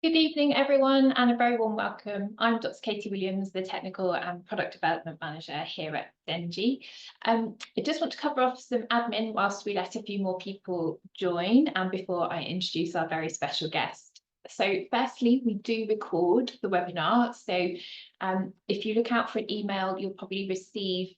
Good evening, everyone, and a very warm welcome. I'm Dr. Katie Williams, the Technical and Product Development Manager here at Denji. I just want to cover off some admin whilst we let a few more people join and before I introduce our very special guest. So firstly, we do record the webinar. So if you look out for an email, you'll probably receive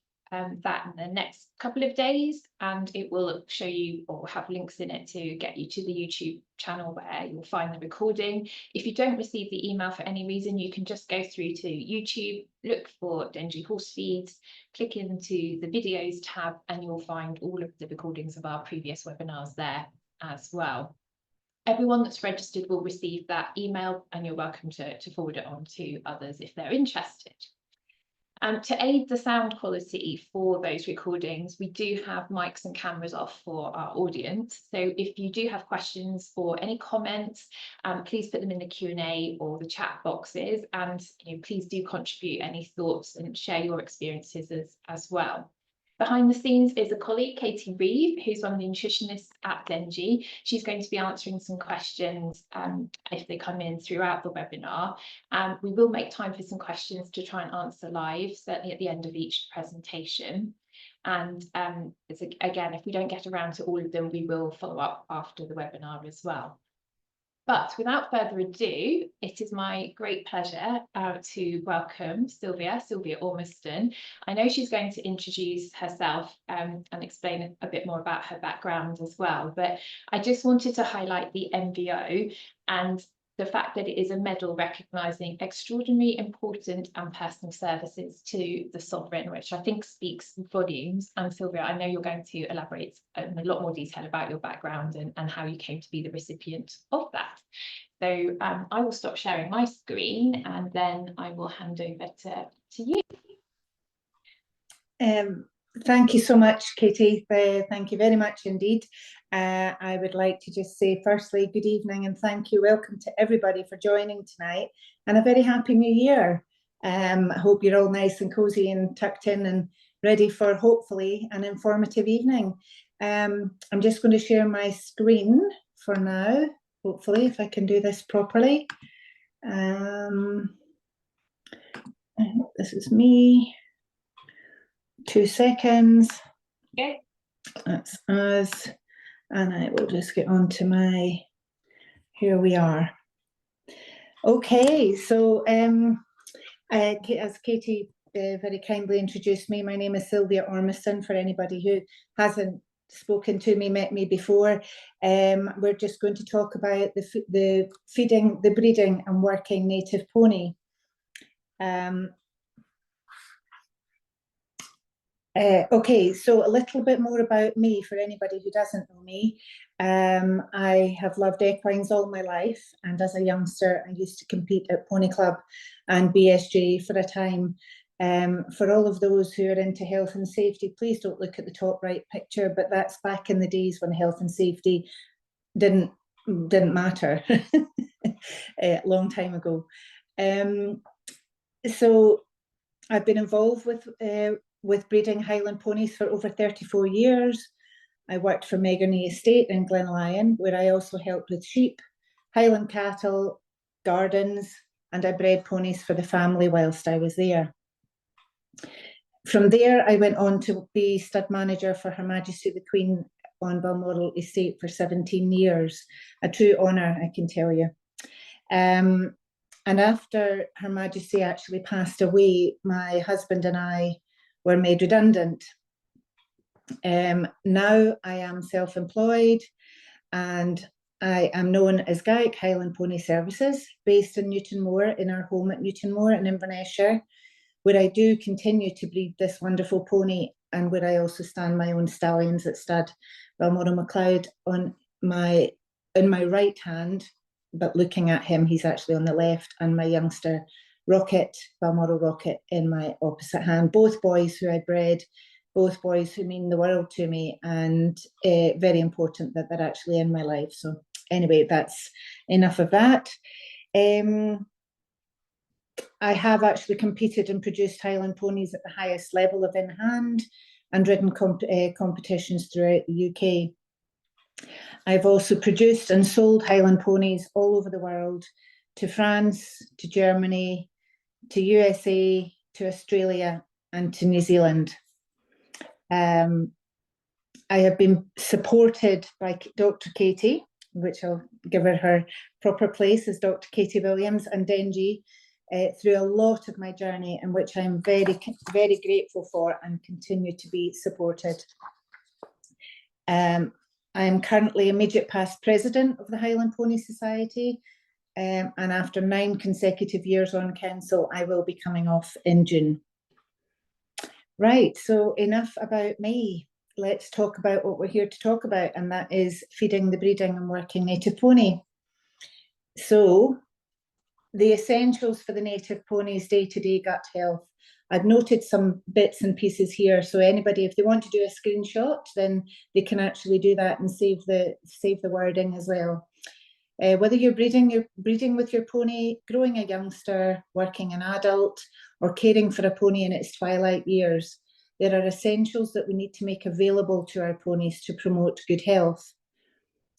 that in the next couple of days, and it will show you or have links in it to get you to the YouTube channel where you'll find the recording. If you don't receive the email for any reason, you can just go through to YouTube, look for Denji Horse Feeds, click into the videos tab, and you'll find all of the recordings of our previous webinars there as well. Everyone that's registered will receive that email, and you're welcome to forward it on to others if they're interested. To aid the sound quality for those recordings, we do have mics and cameras off for our audience. So if you do have questions or any comments, please put them in the Q&A or the chat boxes, and please do contribute any thoughts and share your experiences as well. Behind the scenes is a colleague, Katie Reeve, who's one of the nutritionists at Denji. She's going to be answering some questions if they come in throughout the webinar. We will make time for some questions to try and answer live, certainly at the end of each presentation. And again, if we don't get around to all of them, we will follow up after the webinar as well. But without further ado, it is my great pleasure to welcome Sylvia Ormiston. I know she's going to introduce herself and explain a bit more about her background as well, but I just wanted to highlight the MVO and the fact that it is a medal recognising extraordinary, important and personal services to the sovereign, which I think speaks volumes. And Sylvia, I know you're going to elaborate in a lot more detail about your background and how you came to be the recipient of that. So I will stop sharing my screen and then I will hand over to you. Thank you so much, Katie. Thank you very much indeed. I would like to just say firstly, good evening and thank you. Welcome to everybody for joining tonight and a very happy new year. I hope you're all nice and cozy and tucked in and ready for hopefully an informative evening. I'm just going to share my screen for now, hopefully, if I can do this properly. I hope this is me. 2 seconds. Okay. That's us. And I will just get on to my, here we are. Okay, so as Katie very kindly introduced me, my name is Sylvia Ormiston, for anybody who hasn't spoken to me, met me before. We're just going to talk about the feeding, the breeding and working native pony. Okay, so a little bit more about me for anybody who doesn't know me. I have loved equines all my life, and as a youngster I used to compete at Pony Club and BSJ for a time. For all of those who are into health and safety, please don't look at the top right picture, but that's back in the days when health and safety didn't matter, a long time ago. So I've been involved with breeding Highland ponies for over 34 years. I worked for Megarney Estate in Glenlyon, where I also helped with sheep, Highland cattle, gardens, and I bred ponies for the family whilst I was there. From there, I went on to be stud manager for Her Majesty the Queen on Balmoral Estate for 17 years. A true honour, I can tell you. And after Her Majesty actually passed away, my husband and I were made redundant. Now I am self-employed and I am known as GAIC Highland Pony Services, based in Newtonmore, in our home at Newtonmore in Inverness, where I do continue to breed this wonderful pony and where I also stand my own stallions at stud Balmoral MacLeod on my right hand, but looking at him, he's actually on the left, and my youngster Rocket, Balmoral Rocket, in my opposite hand. Both boys who I bred, both boys who mean the world to me, and very important that they're actually in my life. So anyway, that's enough of that. I have actually competed and produced Highland ponies at the highest level of in hand and ridden competitions throughout the UK. I've also produced and sold Highland ponies all over the world to France, to Germany, to USA, to Australia, and to New Zealand. I have been supported by Dr. Katie, which I'll give her proper place as Dr. Katie Williams, and Denji through a lot of my journey, in which I'm very, very grateful for and continue to be supported. I am currently immediate past president of the Highland Pony Society, and after 9 consecutive years on council, I will be coming off in June. Right, so enough about me. Let's talk about what we're here to talk about, and that is feeding the breeding and working native pony. So, the essentials for the native pony's day-to-day gut health. I've noted some bits and pieces here, so anybody, if they want to do a screenshot, then they can actually do that and save the wording as well. Whether you're breeding with your pony, growing a youngster, working an adult, or caring for a pony in its twilight years, there are essentials that we need to make available to our ponies to promote good health.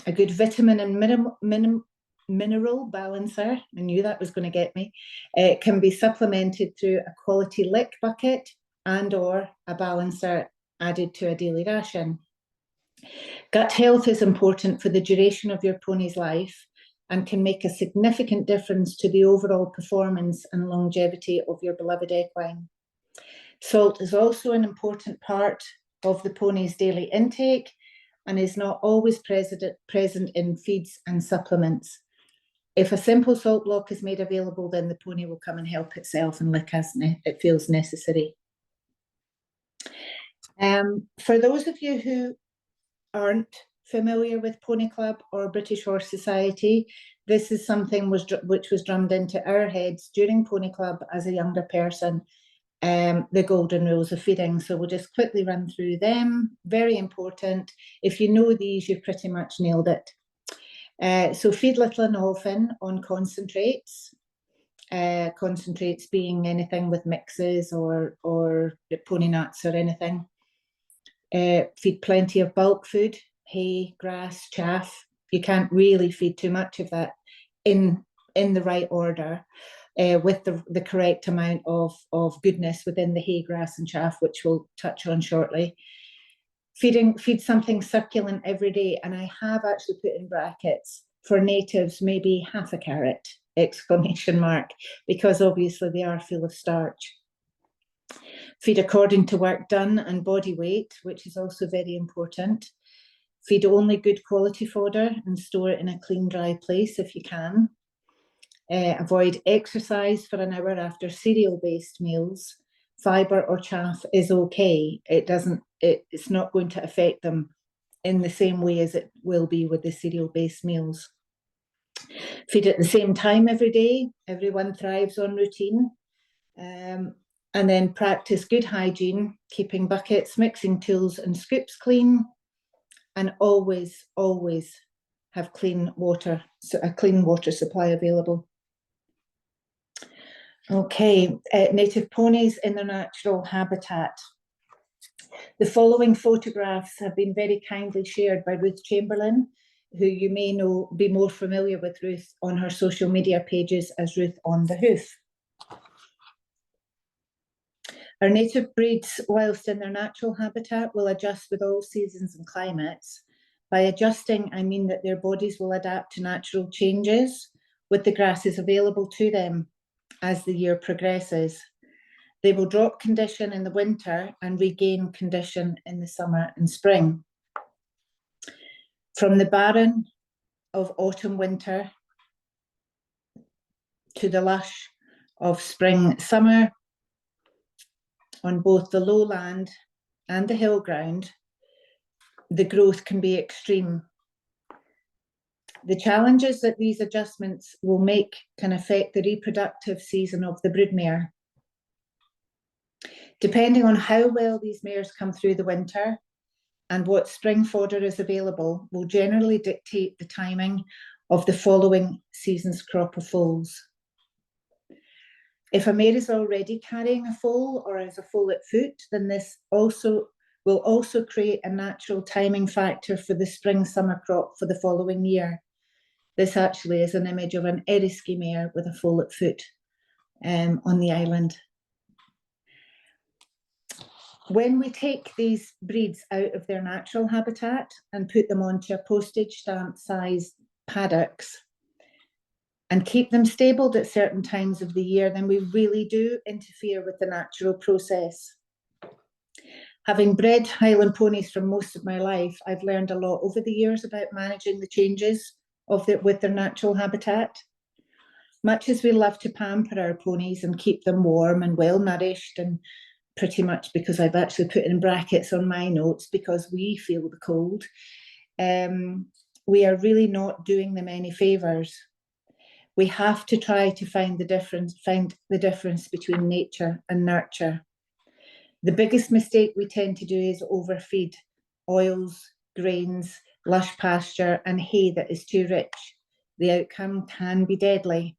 A good vitamin and mineral balancer, I knew that was going to get me, can be supplemented through a quality lick bucket and or a balancer added to a daily ration. Gut health is important for the duration of your pony's life and can make a significant difference to the overall performance and longevity of your beloved equine. Salt is also an important part of the pony's daily intake and is not always present in feeds and supplements. If a simple salt block is made available, then the pony will come and help itself and lick as it feels necessary. For those of you who aren't familiar with Pony Club or British Horse Society, this is something which was drummed into our heads during Pony Club as a younger person, the golden rules of feeding. So we'll just quickly run through them. Very important. If you know these, you've pretty much nailed it. So feed little and often on concentrates. Concentrates being anything with mixes or pony nuts or anything. Feed plenty of bulk food, hay, grass, chaff. You can't really feed too much of that in the right order, with the correct amount of goodness within the hay, grass and chaff, which we'll touch on shortly. Feed something succulent every day, and I have actually put in brackets for natives maybe half a carrot, ! Because obviously they are full of starch. Feed according to work done and body weight, which is also very important. Feed only good quality fodder and store it in a clean, dry place if you can. Avoid exercise for an hour after cereal-based meals. Fibre or chaff is okay. It's not going to affect them in the same way as it will be with the cereal-based meals. Feed at the same time every day. Everyone thrives on routine. And then practice good hygiene, keeping buckets, mixing tools and scoops clean, and always, always have clean water, so a clean water supply available. Okay, native ponies in their natural habitat. The following photographs have been very kindly shared by Ruth Chamberlain, who you may be more familiar with Ruth on her social media pages as Ruth on the Hoof. Our native breeds, whilst in their natural habitat, will adjust with all seasons and climates. By adjusting, I mean that their bodies will adapt to natural changes with the grasses available to them as the year progresses. They will drop condition in the winter and regain condition in the summer and spring. From the barren of autumn, winter to the lush of spring, summer, on both the lowland and the hill ground, the growth can be extreme. The challenges that these adjustments will make can affect the reproductive season of the broodmare. Depending on how well these mares come through the winter and what spring fodder is available will generally dictate the timing of the following season's crop of foals. If a mare is already carrying a foal or has a foal at foot, then this will also create a natural timing factor for the spring-summer crop for the following year. This actually is an image of an Eriskay mare with a foal at foot on the island. When we take these breeds out of their natural habitat and put them onto a postage stamp size paddocks and keep them stabled at certain times of the year, then we really do interfere with the natural process. Having bred Highland ponies for most of my life, I've learned a lot over the years about managing the changes with their natural habitat. Much as we love to pamper our ponies and keep them warm and well nourished, and pretty much because I've actually put in brackets on my notes because we feel the cold, we are really not doing them any favours. We have to try to find the difference between nature and nurture. The biggest mistake we tend to do is overfeed oils, grains, lush pasture, and hay that is too rich. The outcome can be deadly.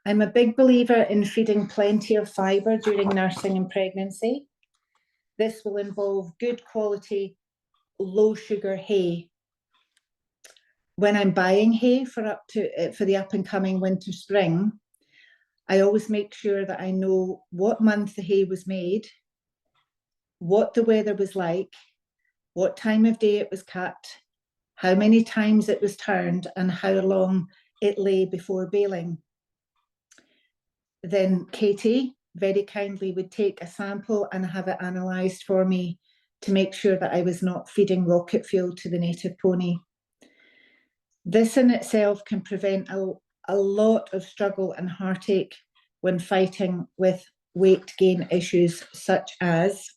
I'm a big believer in feeding plenty of fibre during nursing and pregnancy. This will involve good quality, low sugar hay. When I'm buying hay for the up and coming winter spring, I always make sure that I know what month the hay was made, what the weather was like, what time of day it was cut, how many times it was turned, and how long it lay before baling. Then Katie very kindly would take a sample and have it analysed for me to make sure that I was not feeding rocket fuel to the native pony. This in itself can prevent a lot of struggle and heartache when fighting with weight gain issues such as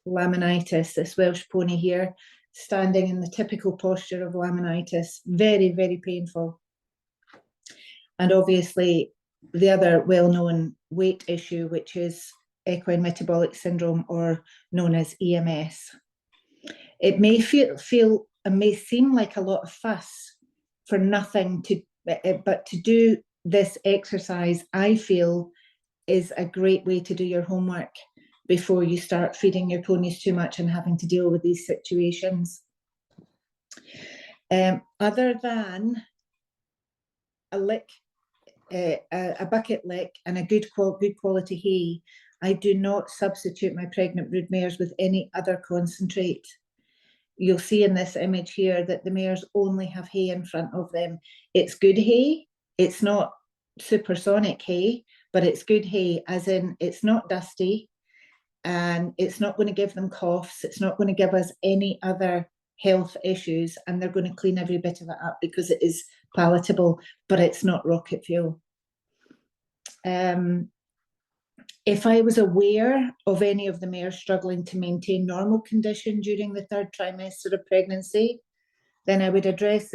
laminitis. This Welsh pony here, standing in the typical posture of laminitis, very, very painful. And obviously the other well-known weight issue, which is equine metabolic syndrome, or known as EMS. It may may seem like a lot of fuss for nothing but to do this exercise, I feel, is a great way to do your homework before you start feeding your ponies too much and having to deal with these situations. Other than a lick, a bucket lick and a good quality hay, I do not substitute my pregnant brood mares with any other concentrate. You'll see in this image here that the mares only have hay in front of them. It's good hay. It's not supersonic hay, but it's good hay, as in it's not dusty and it's not going to give them coughs. It's not going to give us any other health issues, and they're going to clean every bit of it up because it is palatable, but it's not rocket fuel. If I was aware of any of the mares struggling to maintain normal condition during the third trimester of pregnancy, then I would address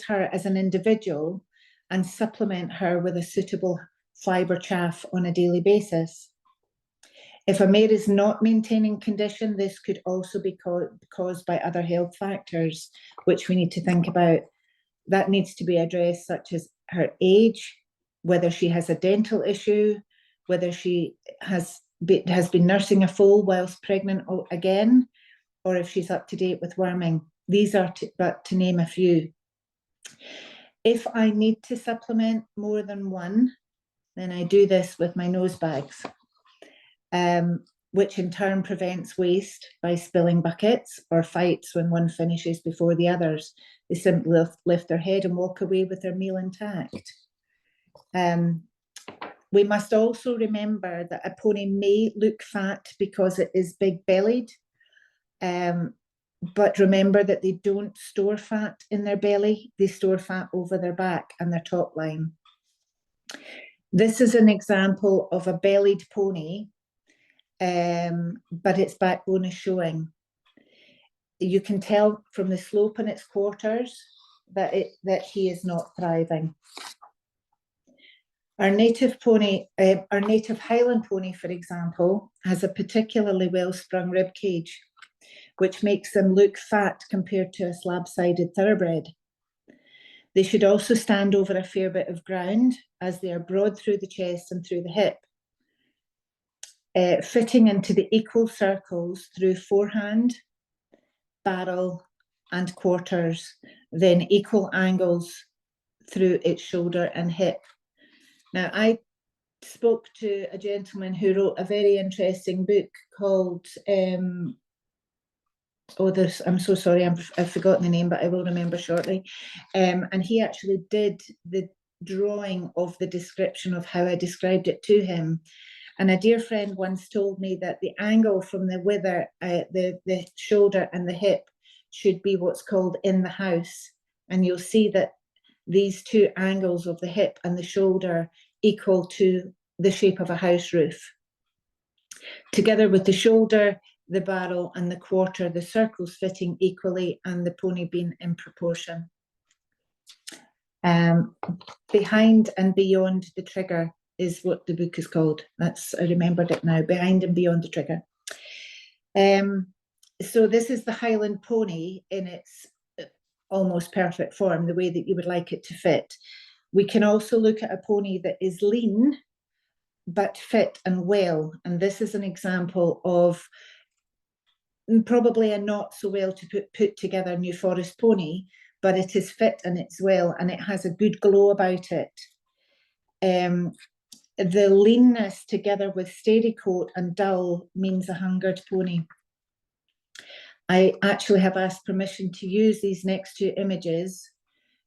her as an individual and supplement her with a suitable fibre chaff on a daily basis. If a mare is not maintaining condition, this could also be caused by other health factors, which we need to think about. That needs to be addressed, such as her age, whether she has a dental issue, whether she has been nursing a foal whilst pregnant again, or if she's up to date with worming. These are but to name a few. If I need to supplement more than one, then I do this with my nose bags, which in turn prevents waste by spilling buckets or fights when one finishes before the others. They simply lift their head and walk away with their meal intact. We must also remember that a pony may look fat because it is big-bellied, but remember that they don't store fat in their belly, they store fat over their back and their top line. This is an example of a bellied pony, but its backbone is showing. You can tell from the slope in its quarters that he is not thriving. Our native Highland pony, for example, has a particularly well-sprung rib cage, which makes them look fat compared to a slab-sided thoroughbred. They should also stand over a fair bit of ground, as they are broad through the chest and through the hip, fitting into the equal circles through forehand, barrel, and quarters, then equal angles through its shoulder and hip. Now, I spoke to a gentleman who wrote a very interesting book called, I'm so sorry, I've forgotten the name, but I will remember shortly. And he actually did the drawing of the description of how I described it to him. And a dear friend once told me that the angle from the wither, the shoulder and the hip should be what's called in the house. And you'll see that these two angles of the hip and the shoulder equal to the shape of a house roof. Together with the shoulder, the barrel and the quarter, the circles fitting equally and the pony being in proportion. Behind and beyond the trigger is what the book is called. I remembered it now, Behind and Beyond the Trigger. So this is the Highland pony in its almost perfect form, the way that you would like it to fit. We can also look at a pony that is lean, but fit and well. And this is an example of probably a not so well to put together New Forest pony, but it is fit and it's well, and it has a good glow about it. The leanness together with steady coat and dull means a hungered pony. I actually have asked permission to use these next two images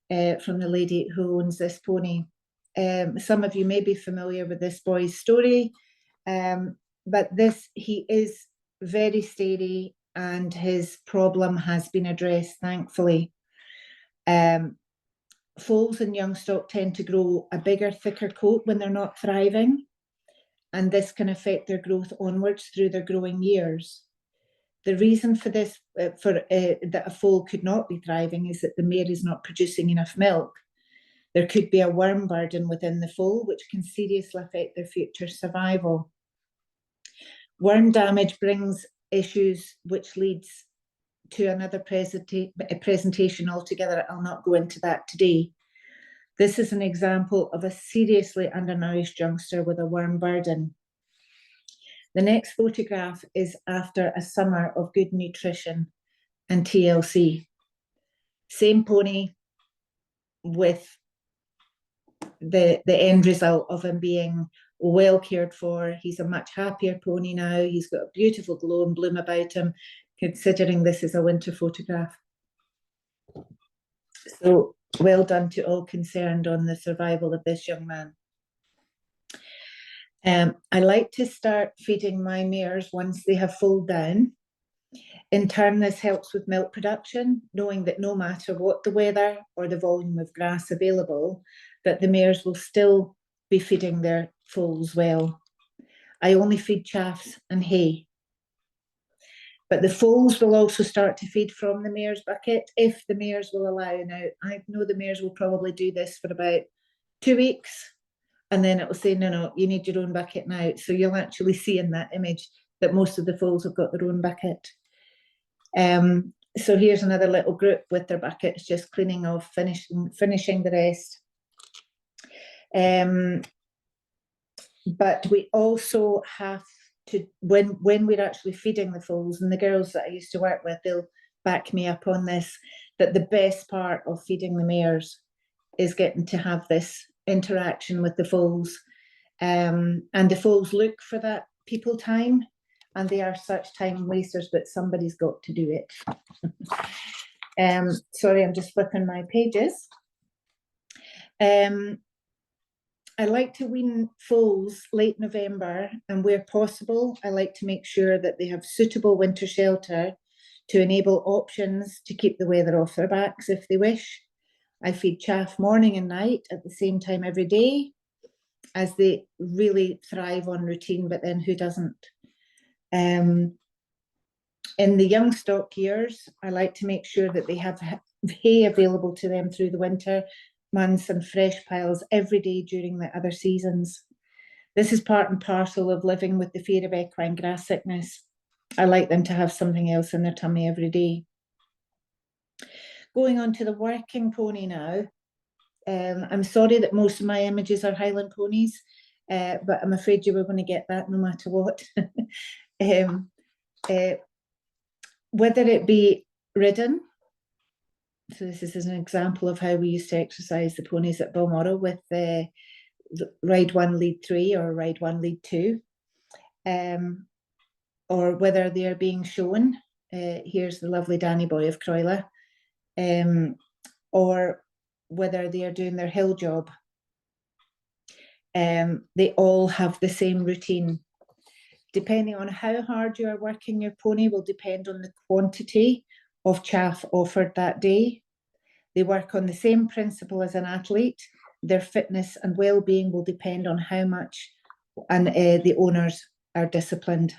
from the lady who owns this pony. Some of you may be familiar with this boy's story, but he is very steady and his problem has been addressed, thankfully. Foals and young stock tend to grow a bigger, thicker coat when they're not thriving, and this can affect their growth onwards through their growing years. The reason for this, that a foal could not be thriving, is that the mare is not producing enough milk. There could be a worm burden within the foal, which can seriously affect their future survival. Worm damage brings issues, which leads to another presentation altogether. I'll not go into that today. This is an example of a seriously undernourished youngster with a worm burden. The next photograph is after a summer of good nutrition and TLC. Same pony with the end result of him being well cared for. He's a much happier pony now. He's got a beautiful glow and bloom about him, considering this is a winter photograph. So well done to all concerned on the survival of this young man. I like to start feeding my mares once they have foaled down. In turn, this helps with milk production, knowing that no matter what the weather or the volume of grass available, that the mares will still be feeding their foals well. I only feed chaffs and hay. But the foals will also start to feed from the mare's bucket if the mares will allow. Now, I know the mares will probably do this for about 2 weeks, and then it will say, no, you need your own bucket now. So you'll actually see in that image that most of the foals have got their own bucket. So here's another little group with their buckets, just cleaning off, finishing the rest. But we also have to, when we're actually feeding the foals, and the girls that I used to work with, they'll back me up on this, that the best part of feeding the mares is getting to have this interaction with the foals. And the foals look for that people time, and they are such time wasters, but somebody's got to do it. Sorry, I'm just flipping my pages. I like to wean foals late November, and where possible, I like to make sure that they have suitable winter shelter to enable options to keep the weather off their backs if they wish. I feed chaff morning and night at the same time every day, as they really thrive on routine, but then who doesn't? In the young stock years, I like to make sure that they have hay available to them through the winter months and fresh piles every day during the other seasons. This is part and parcel of living with the fear of equine grass sickness. I like them to have something else in their tummy every day. Going on to the working pony now. I'm sorry that most of my images are Highland ponies, but I'm afraid you were going to get that no matter what. Whether it be ridden, So this is an example of how we used to exercise the ponies at Balmoral with the ride 1, lead 3 or ride 1, lead 2. Or whether they're being shown, here's the lovely Danny Boy of Croyla, or whether they are doing their hill job. They all have the same routine. Depending on how hard you are working your pony will depend on the quantity of chaff offered that day. They work on the same principle as an athlete. Their fitness and well-being will depend on how much and the owners are disciplined.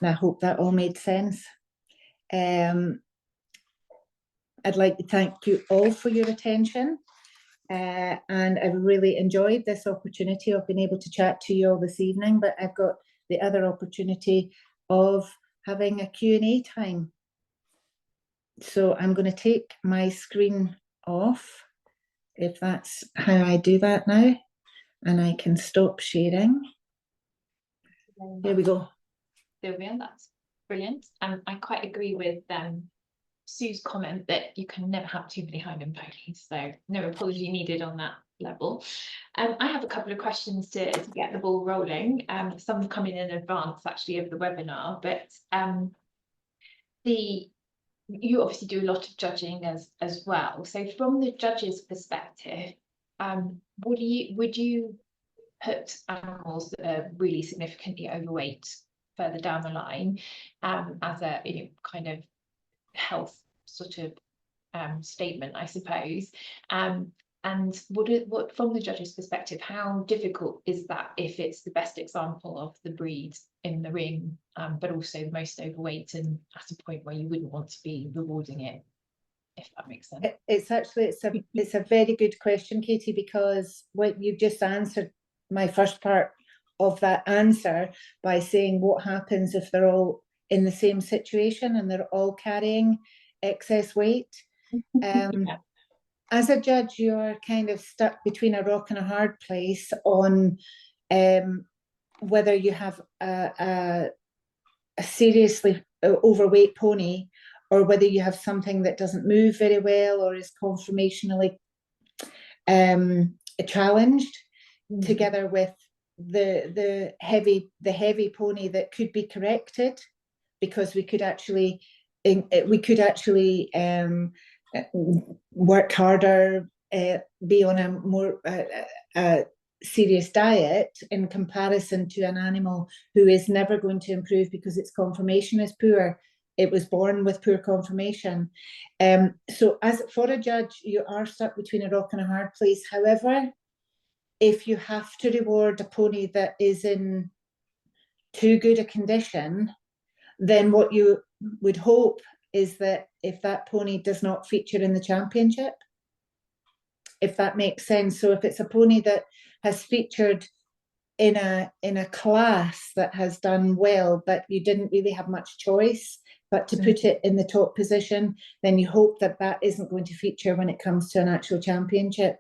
And I hope that all made sense. I'd like to thank you all for your attention. And I've really enjoyed this opportunity of being able to chat to you all this evening, but I've got the other opportunity of having a Q&A time. So I'm going to take my screen off, if that's how I do that now, and I can stop sharing. Here we go. Sylvia, that's brilliant. And I quite agree with Sue's comment that you can never have too many Highland ponies, so no apology needed on that level. I have a couple of questions to get the ball rolling. Some have come in advance actually of the webinar, but you obviously do a lot of judging as well. So from the judge's perspective, would you put animals that are really significantly overweight further down the line as a kind of health sort of statement, I suppose? And what from the judge's perspective, how difficult is that if it's the best example of the breed in the ring, but also the most overweight and at a point where you wouldn't want to be rewarding it, if that makes sense? It's a very good question, Katie, because what you've just answered my first part of that answer by saying what happens if they're all in the same situation and they're all carrying excess weight. Yeah. As a judge, you're kind of stuck between a rock and a hard place on whether you have a seriously overweight pony or whether you have something that doesn't move very well or is conformationally challenged, together with the heavy pony that could be corrected, because we could actually work harder, be on a more serious diet in comparison to an animal who is never going to improve because its conformation is poor. It was born with poor conformation. So as for a judge, you are stuck between a rock and a hard place. However, if you have to reward a pony that is in too good a condition, then what you would hope is that if that pony does not feature in the championship, if that makes sense. So if it's a pony that has featured in a class that has done well, but you didn't really have much choice but to put it in the top position, then you hope that that isn't going to feature when it comes to an actual championship.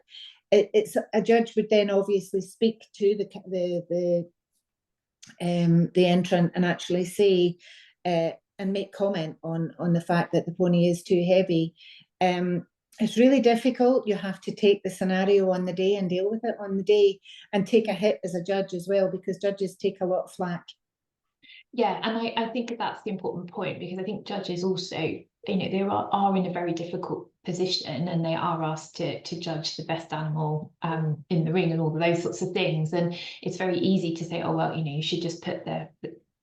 It's a judge would then obviously speak to the entrant and actually say and make comment on the fact that the pony is too heavy. It's really difficult. You have to take the scenario on the day and deal with it on the day, and take a hit as a judge as well, because judges take a lot of flack. Yeah, and I think that's the important point, because I think judges also, they are in a very difficult position, and they are asked to judge the best animal in the ring and all of those sorts of things. And it's very easy to say, oh, well, you should just put the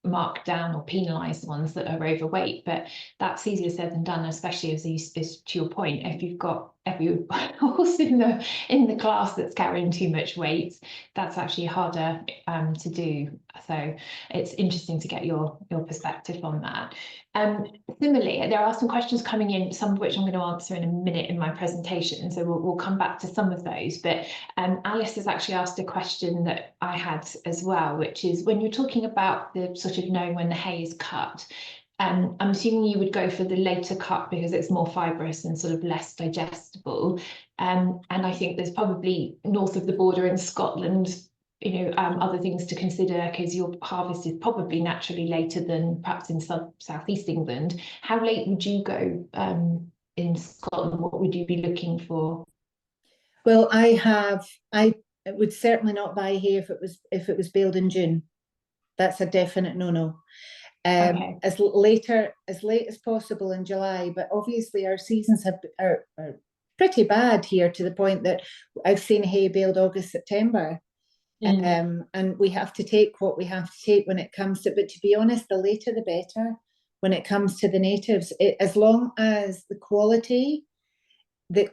mark down or penalise the ones that are overweight, but that's easier said than done, especially as to your point, if you've got every horse in the class that's carrying too much weight, that's actually harder to do. So it's interesting to get your perspective on that. Similarly, there are some questions coming in, some of which I'm going to answer in a minute in my presentation, so we'll come back to some of those. But Alice has actually asked a question that I had as well, which is, when you're talking about the sort of knowing when the hay is cut, I'm assuming you would go for the later cut because it's more fibrous and sort of less digestible. And I think there's probably north of the border in Scotland, other things to consider, because your harvest is probably naturally later than perhaps in southeast England. How late would you go in Scotland, what would you be looking for? Well, I would certainly not buy hay if it was baled in June. That's a definite no-no. Okay. As late as possible in July, but obviously our seasons are pretty bad here, to the point that I've seen hay baled August, September. And we have to take what we have to take when it comes to, but to be honest, the later the better when it comes to the natives, as long as the quality, that,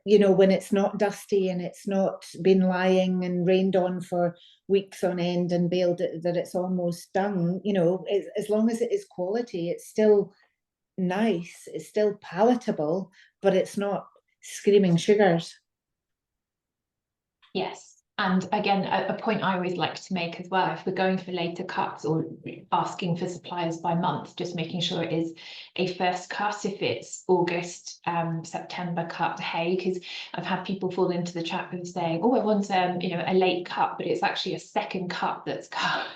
when it's not dusty and it's not been lying and rained on for weeks on end and baled that it's almost done, as long as it is quality, it's still nice, it's still palatable, but it's not screaming sugars. Yes. And again, a point I always like to make as well, if we're going for later cuts or asking for suppliers by month, just making sure it is a first cut if it's August, September cut hay, because I've had people fall into the trap of saying, oh, I want a late cut, but it's actually a second cut that's cut.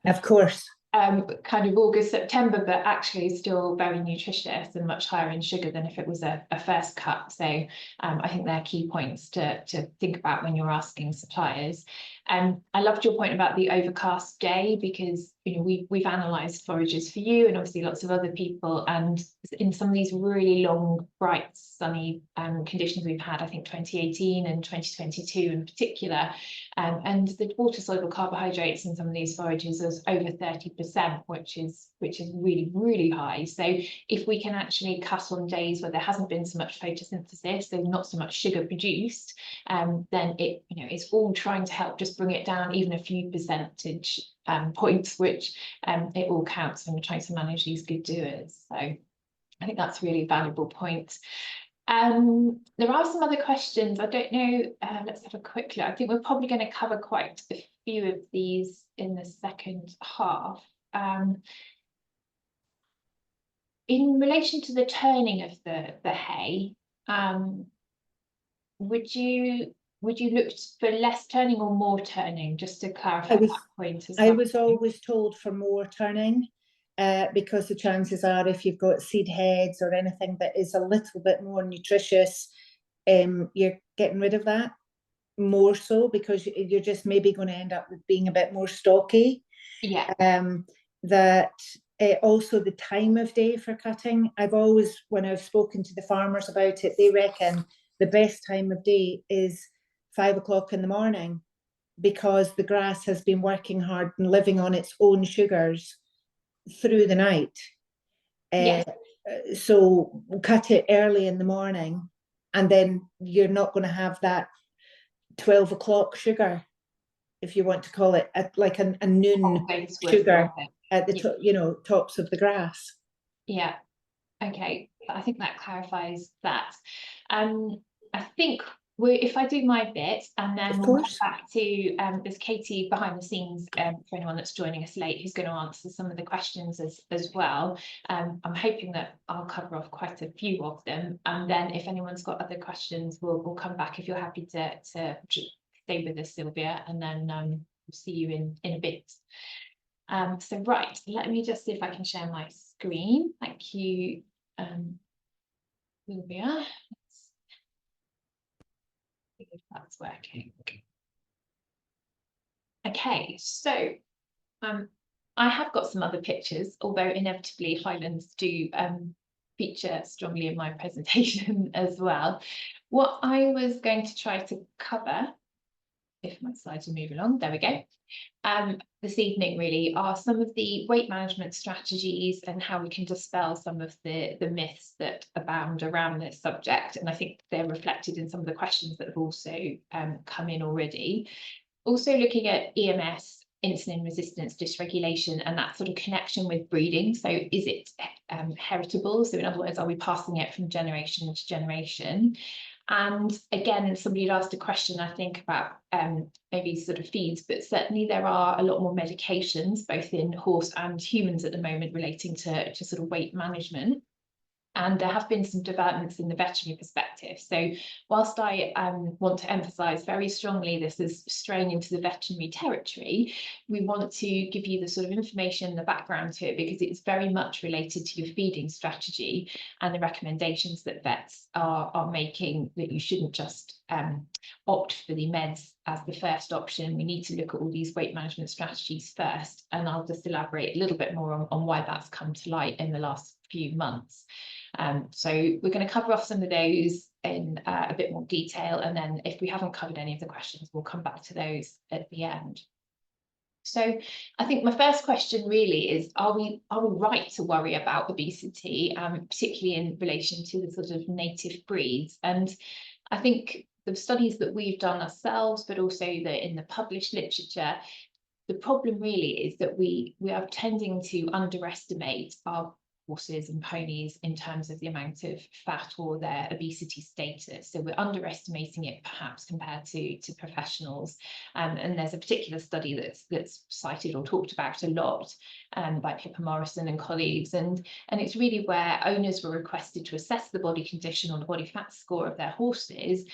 Of course. Kind of August, September, but actually still very nutritious and much higher in sugar than if it was a first cut. So I think they're key points to think about when you're asking suppliers. I loved your point about the overcast day, because we've analysed forages for you and obviously lots of other people, and in some of these really long, bright, sunny conditions we've had, I think 2018 and 2022 in particular, and the water soluble carbohydrates in some of these forages is over 30%, which is really, really high. So if we can actually cut on days where there hasn't been so much photosynthesis, there's not so much sugar produced, then it's all trying to help just bring it down even a few percentage points, which it all counts when we're trying to manage these good doers. So I think that's a really valuable point. There are some other questions. I don't know. Let's have a quick look. I think we're probably going to cover quite a few of these in the second half. In relation to the turning of the hay, would you look for less turning or more turning? Just to clarify that point as well. I was always told for more turning. Because the chances are, if you've got seed heads or anything that is a little bit more nutritious, you're getting rid of that more so, because you're just maybe going to end up with being a bit more stocky. Yeah. That also the time of day for cutting. When I've spoken to the farmers about it, they reckon the best time of day is 5 o'clock in the morning, because the grass has been working hard and living on its own sugars through the night. Yes. So cut it early in the morning, and then you're not going to have that 12 o'clock sugar, if you want to call it, like a noon sugar at the tops of the grass. Yeah. Okay. I think that clarifies that. I think if I do my bit, and then we'll come back to there's Katie behind the scenes for anyone that's joining us late, who's going to answer some of the questions as well. I'm hoping that I'll cover off quite a few of them, and then if anyone's got other questions, we'll come back if you're happy to stay with us, Sylvia, and then we'll see you in a bit. So right, let me just see if I can share my screen. Thank you, Sylvia. If that's working. Okay, so I have got some other pictures, although inevitably Highlands do feature strongly in my presentation as well. What I was going to try to cover, if my slides will move along, there we go, this evening really are some of the weight management strategies and how we can dispel some of the myths that abound around this subject. And I think they're reflected in some of the questions that have also come in already. Also looking at EMS, insulin resistance dysregulation, and that sort of connection with breeding. So is it heritable? So in other words, are we passing it from generation to generation? And again, somebody had asked a question, I think, about maybe sort of feeds, but certainly there are a lot more medications, both in horse and humans at the moment, relating to sort of weight management. And there have been some developments in the veterinary perspective. So whilst I want to emphasise very strongly this is straying into the veterinary territory, we want to give you the sort of information, the background to it, because it's very much related to your feeding strategy and the recommendations that vets are making, that you shouldn't just opt for the meds as the first option. We need to look at all these weight management strategies first. And I'll just elaborate a little bit more on why that's come to light in the last few months. So we're going to cover off some of those in a bit more detail, and then if we haven't covered any of the questions, we'll come back to those at the end. So I think my first question really is, are we right to worry about obesity, particularly in relation to the sort of native breeds? And I think the studies that we've done ourselves, but also in the published literature, the problem really is that we are tending to underestimate our horses and ponies in terms of the amount of fat or their obesity status. So we're underestimating it perhaps compared to professionals. And there's a particular study that's cited or talked about a lot by Pippa Morrison and colleagues. And it's really where owners were requested to assess the body condition or the body fat score of their horses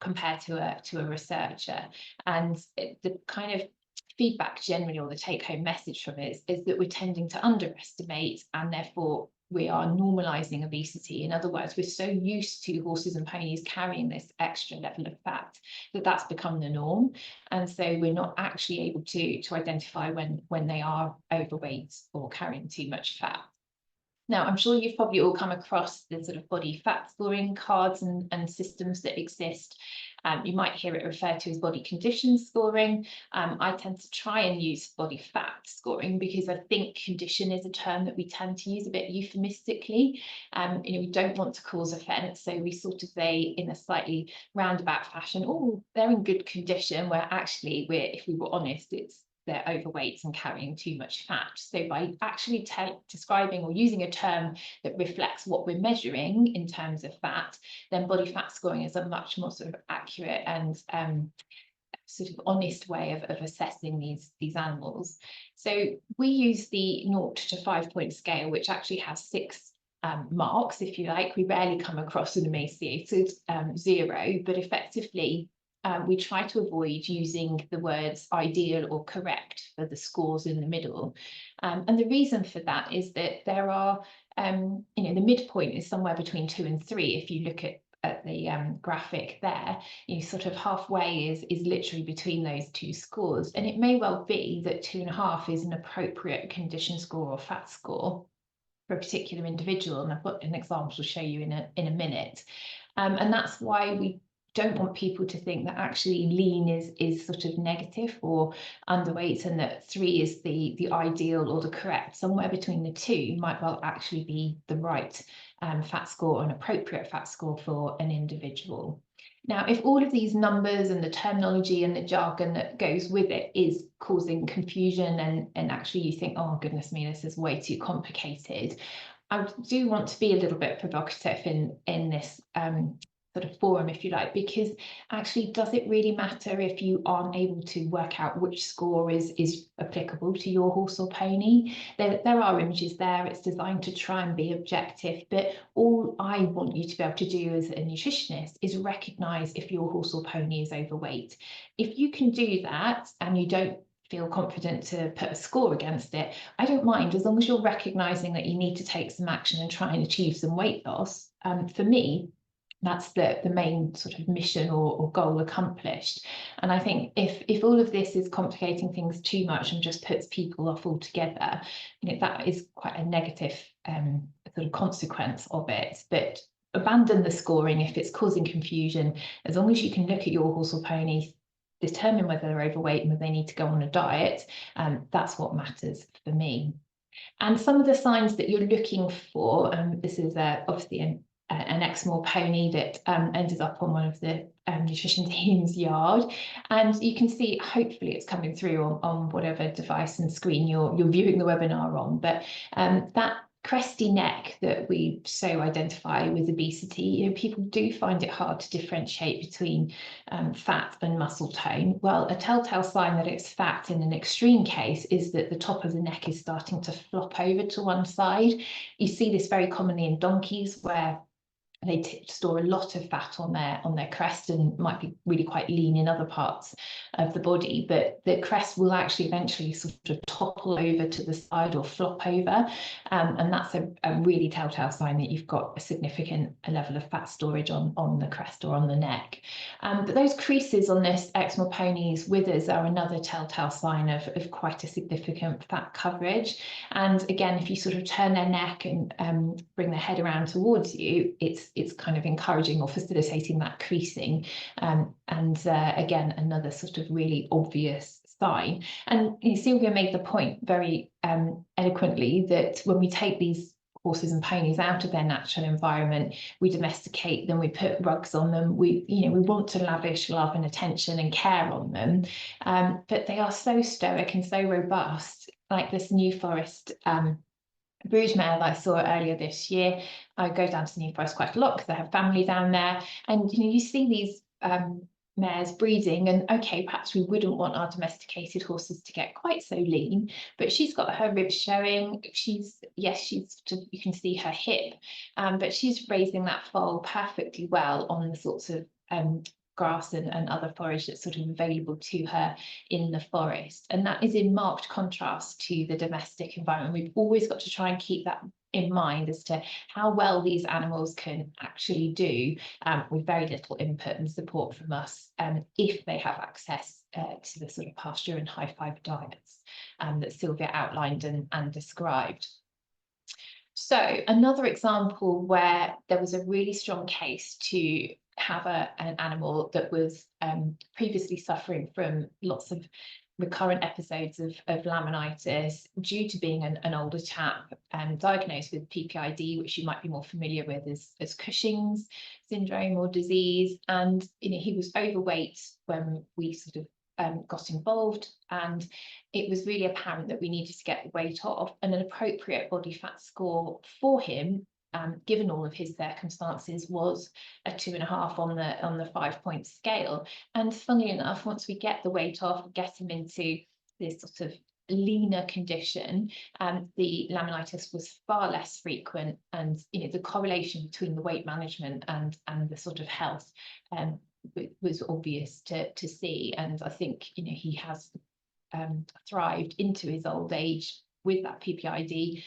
compared to a researcher. And the kind of feedback generally, or the take-home message from it, is that we're tending to underestimate, and therefore we are normalizing obesity. In other words, we're so used to horses and ponies carrying this extra level of fat that that's become the norm, and so we're not actually able to identify when they are overweight or carrying too much fat. Now, I'm sure you've probably all come across the sort of body fat scoring cards and systems that exist. You might hear it referred to as body condition scoring. I tend to try and use body fat scoring because I think condition is a term that we tend to use a bit euphemistically. We don't want to cause offence, so we sort of say in a slightly roundabout fashion, oh, they're in good condition, where actually if we were honest, they're overweight and carrying too much fat. So by actually describing or using a term that reflects what we're measuring in terms of fat, then body fat scoring is a much more sort of accurate and sort of honest way of assessing these animals. So we use the 0 to 5 point scale, which actually has 6 marks, if you like. We rarely come across an emaciated 0, but effectively we try to avoid using the words ideal or correct for the scores in the middle. And the reason for that is that there are, the midpoint is somewhere between 2 and 3. If you look at the graphic there, sort of halfway is literally between those 2 scores. And it may well be that 2.5 is an appropriate condition score or fat score for a particular individual. And I've got an example to show you in a minute. And that's why we don't want people to think that actually lean is sort of negative or underweight, and that 3 is the ideal or the correct. Somewhere between the 2 might well actually be the right fat score or an appropriate fat score for an individual. Now, if all of these numbers and the terminology and the jargon that goes with it is causing confusion and actually you think, oh goodness me, this is way too complicated, I do want to be a little bit provocative in this sort of forum, if you like, because actually, does it really matter if you aren't able to work out which score is applicable to your horse or pony? There are images there. It's designed to try and be objective, but all I want you to be able to do as a nutritionist is recognise if your horse or pony is overweight. If you can do that and you don't feel confident to put a score against it, I don't mind, as long as you're recognising that you need to take some action and try and achieve some weight loss. For me, that's the main sort of mission or goal accomplished. And I think if all of this is complicating things too much and just puts people off altogether, that is quite a negative sort of consequence of it. But abandon the scoring if it's causing confusion. As long as you can look at your horse or pony, determine whether they're overweight and whether they need to go on a diet, that's what matters for me. And some of the signs that you're looking for, this is obviously an Exmoor pony that ended up on one of the nutrition team's yard, and you can see, hopefully it's coming through on whatever device and screen you're viewing the webinar on, but that cresty neck that we so identify with obesity, you know, people do find it hard to differentiate between fat and muscle tone. Well, a telltale sign that it's fat in an extreme case is that the top of the neck is starting to flop over to one side. You see this very commonly in donkeys, where they store a lot of fat on their crest and might be really quite lean in other parts of the body, but the crest will actually eventually sort of topple over to the side or flop over, and that's a really telltale sign that you've got a significant level of fat storage on the crest or on the neck. But those creases on this Exmoor pony's withers are another telltale sign of quite a significant fat coverage. And again, if you sort of turn their neck and bring their head around towards you, it's kind of encouraging or facilitating that creasing. Again, another sort of really obvious sign. And you know, Sylvia made the point very eloquently that when we take these horses and ponies out of their natural environment, we domesticate them, we put rugs on them, we want to lavish love and attention and care on them, but they are so stoic and so robust. Like this New Forest broodmare that I saw earlier this year. I go down to the New Forest quite a lot because I have family down there, and you see these mares breeding, and okay, perhaps we wouldn't want our domesticated horses to get quite so lean, but she's got her ribs showing. You can see her hip, but she's raising that foal perfectly well on the sorts of grass and other forage that's sort of available to her in the forest. And that is in marked contrast to the domestic environment. We've always got to try and keep that in mind as to how well these animals can actually do with very little input and support from us, if they have access to the sort of pasture and high fibre diets that Sylvia outlined and described. So another example where there was a really strong case to have an animal that was previously suffering from lots of recurrent episodes of laminitis due to being an older chap diagnosed with PPID, which you might be more familiar with as Cushing's syndrome or disease. And he was overweight when we sort of got involved, and it was really apparent that we needed to get the weight off, and an appropriate body fat score for him, given all of his circumstances, was a 2.5 on the 5-point scale. And funnily enough, once we get the weight off, get him into this sort of leaner condition, the laminitis was far less frequent, and the correlation between the weight management and the sort of health was obvious to see. And I think he has thrived into his old age with that PPID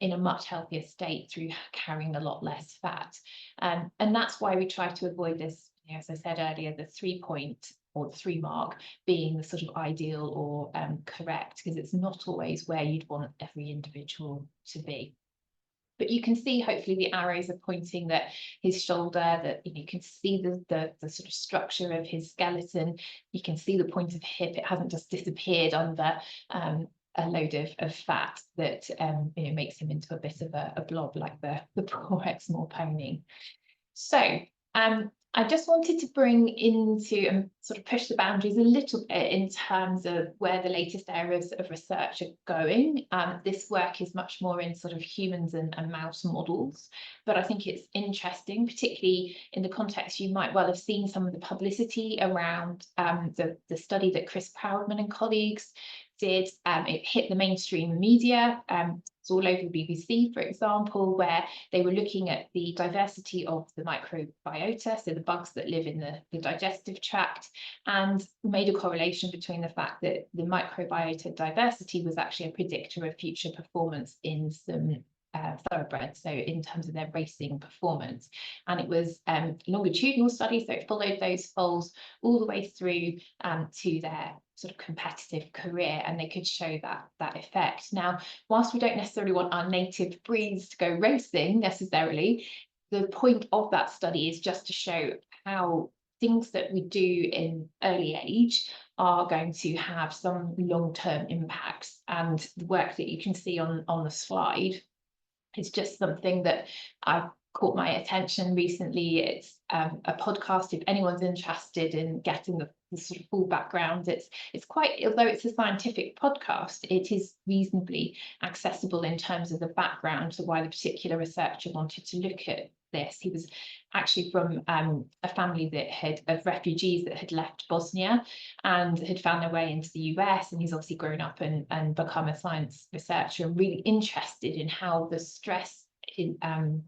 in a much healthier state through carrying a lot less fat. And that's why we try to avoid this, as I said earlier, the 3-point or the 3 mark being the sort of ideal or correct, because it's not always where you'd want every individual to be. But you can see, hopefully, the arrows are pointing that his shoulder, that you can see the sort of structure of his skeleton. You can see the point of hip. It hasn't just disappeared under a load of fat that makes him into a bit of a blob like the poor Exmoor pony. So I just wanted to bring into and sort of push the boundaries a little bit in terms of where the latest areas of research are going. This work is much more in sort of humans and mouse models, but I think it's interesting, particularly in the context you might well have seen some of the publicity around the study that Chris Proudman and colleagues did. It hit the mainstream media. It's all over the BBC, for example, where they were looking at the diversity of the microbiota, so the bugs that live in the digestive tract, and made a correlation between the fact that the microbiota diversity was actually a predictor of future performance in some thoroughbreds, so in terms of their racing performance. And it was a longitudinal study, so it followed those foals all the way through to their sort of competitive career, and they could show that effect. Now, whilst we don't necessarily want our native breeds to go racing necessarily, the point of that study is just to show how things that we do in early age are going to have some long-term impacts. And the work that you can see on the slide is just something that I've caught my attention recently. It's a podcast, if anyone's interested in getting the sort of full background. It's quite, although it's a scientific podcast, it is reasonably accessible in terms of the background to why the particular researcher wanted to look at this. He was actually from a family of refugees that had left Bosnia and had found their way into the US, and he's obviously grown up and become a science researcher and really interested in how the stress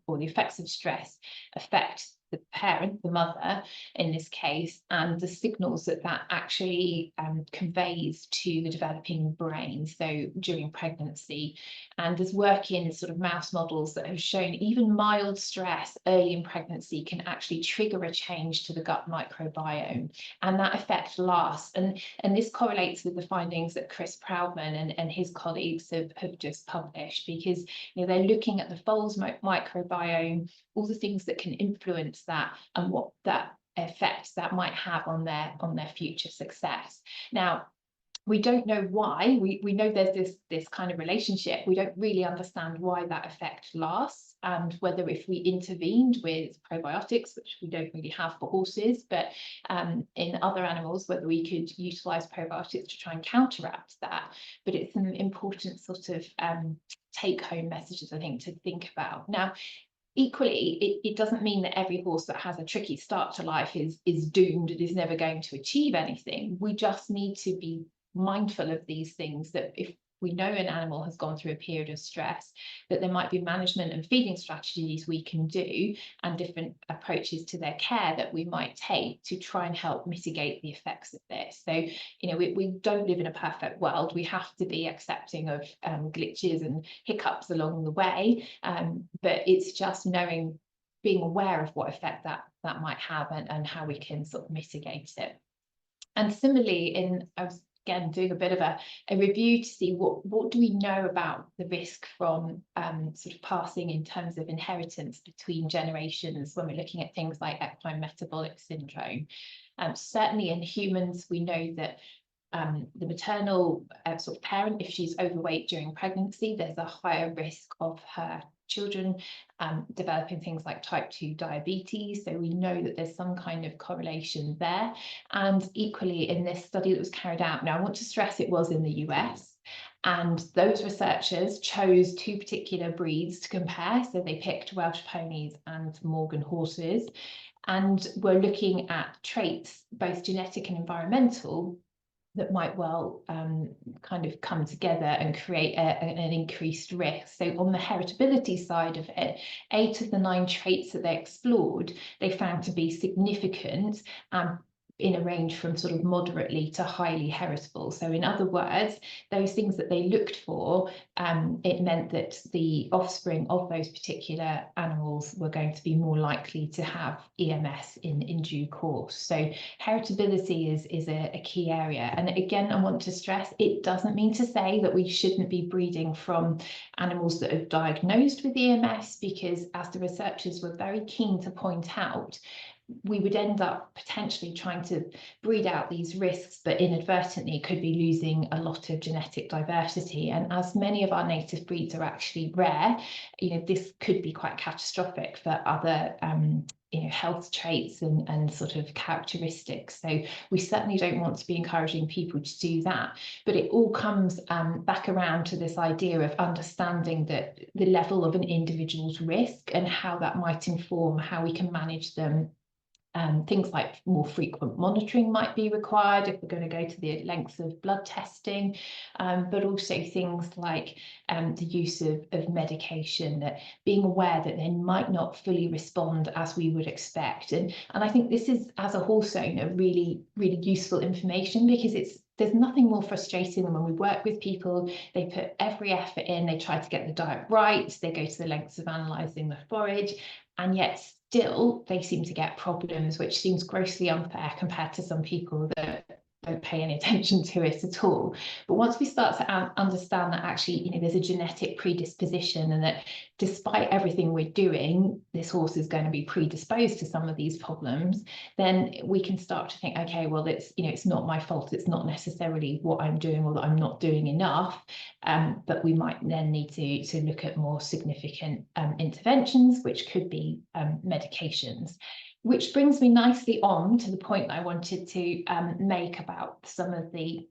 or the effects of stress affect the parent, the mother in this case, and the signals that actually conveys to the developing brain, so during pregnancy. And there's work in sort of mouse models that have shown even mild stress early in pregnancy can actually trigger a change to the gut microbiome, and that effect lasts. And this correlates with the findings that Chris Proudman and his colleagues have just published, because they're looking at the foal's microbiome, all the things that can influence that and what that effect that might have on their future success. Now, we don't know why. We know there's this kind of relationship. We don't really understand why that effect lasts, and whether if we intervened with probiotics, which we don't really have for horses, but in other animals, whether we could utilize probiotics to try and counteract that. But it's an important sort of take-home messages, I think, to think about. Now, equally, it doesn't mean that every horse that has a tricky start to life is doomed and is never going to achieve anything. We just need to be mindful of these things, that if we know an animal has gone through a period of stress, that there might be management and feeding strategies we can do and different approaches to their care that we might take to try and help mitigate the effects of this. So, we don't live in a perfect world. We have to be accepting of glitches and hiccups along the way, but it's just being aware of what effect that might have and how we can sort of mitigate it. And similarly, I was again doing a bit of a review to see what do we know about the risk from sort of passing in terms of inheritance between generations when we're looking at things like equine metabolic syndrome. Certainly in humans, we know that the maternal sort of parent, if she's overweight during pregnancy, there's a higher risk of her children developing things like type 2 diabetes. So we know that there's some kind of correlation there. And equally, in this study that was carried out, now I want to stress it was in the US, and those researchers chose two particular breeds to compare. So they picked Welsh ponies and Morgan horses, and were looking at traits, both genetic and environmental, that might well kind of come together and create an increased risk. So on the heritability side of it, 8 of the 9 traits that they explored, they found to be significant in a range from sort of moderately to highly heritable. So in other words, those things that they looked for, it meant that the offspring of those particular animals were going to be more likely to have EMS in due course. So heritability is a key area. And again, I want to stress, it doesn't mean to say that we shouldn't be breeding from animals that are diagnosed with EMS, because as the researchers were very keen to point out, we would end up potentially trying to breed out these risks, but inadvertently could be losing a lot of genetic diversity. And as many of our native breeds are actually rare, this could be quite catastrophic for other health traits and sort of characteristics. So we certainly don't want to be encouraging people to do that. But it all comes back around to this idea of understanding that the level of an individual's risk and how that might inform how we can manage them. Things like more frequent monitoring might be required if we're going to go to the lengths of blood testing, but also things like the use of medication, that being aware that they might not fully respond as we would expect. And I think this is, as a horse owner, really, really useful information, because there's nothing more frustrating than when we work with people, they put every effort in, they try to get the diet right, they go to the lengths of analysing the forage, and yet still they seem to get problems, which seems grossly unfair compared to some people that don't pay any attention to it at all. But once we start to understand that actually, there's a genetic predisposition, and that despite everything we're doing, this horse is going to be predisposed to some of these problems, then we can start to think, okay, well, it's not my fault. It's not necessarily what I'm doing or that I'm not doing enough. But we might then need to look at more significant interventions, which could be medications. Which brings me nicely on to the point I wanted to make about some of the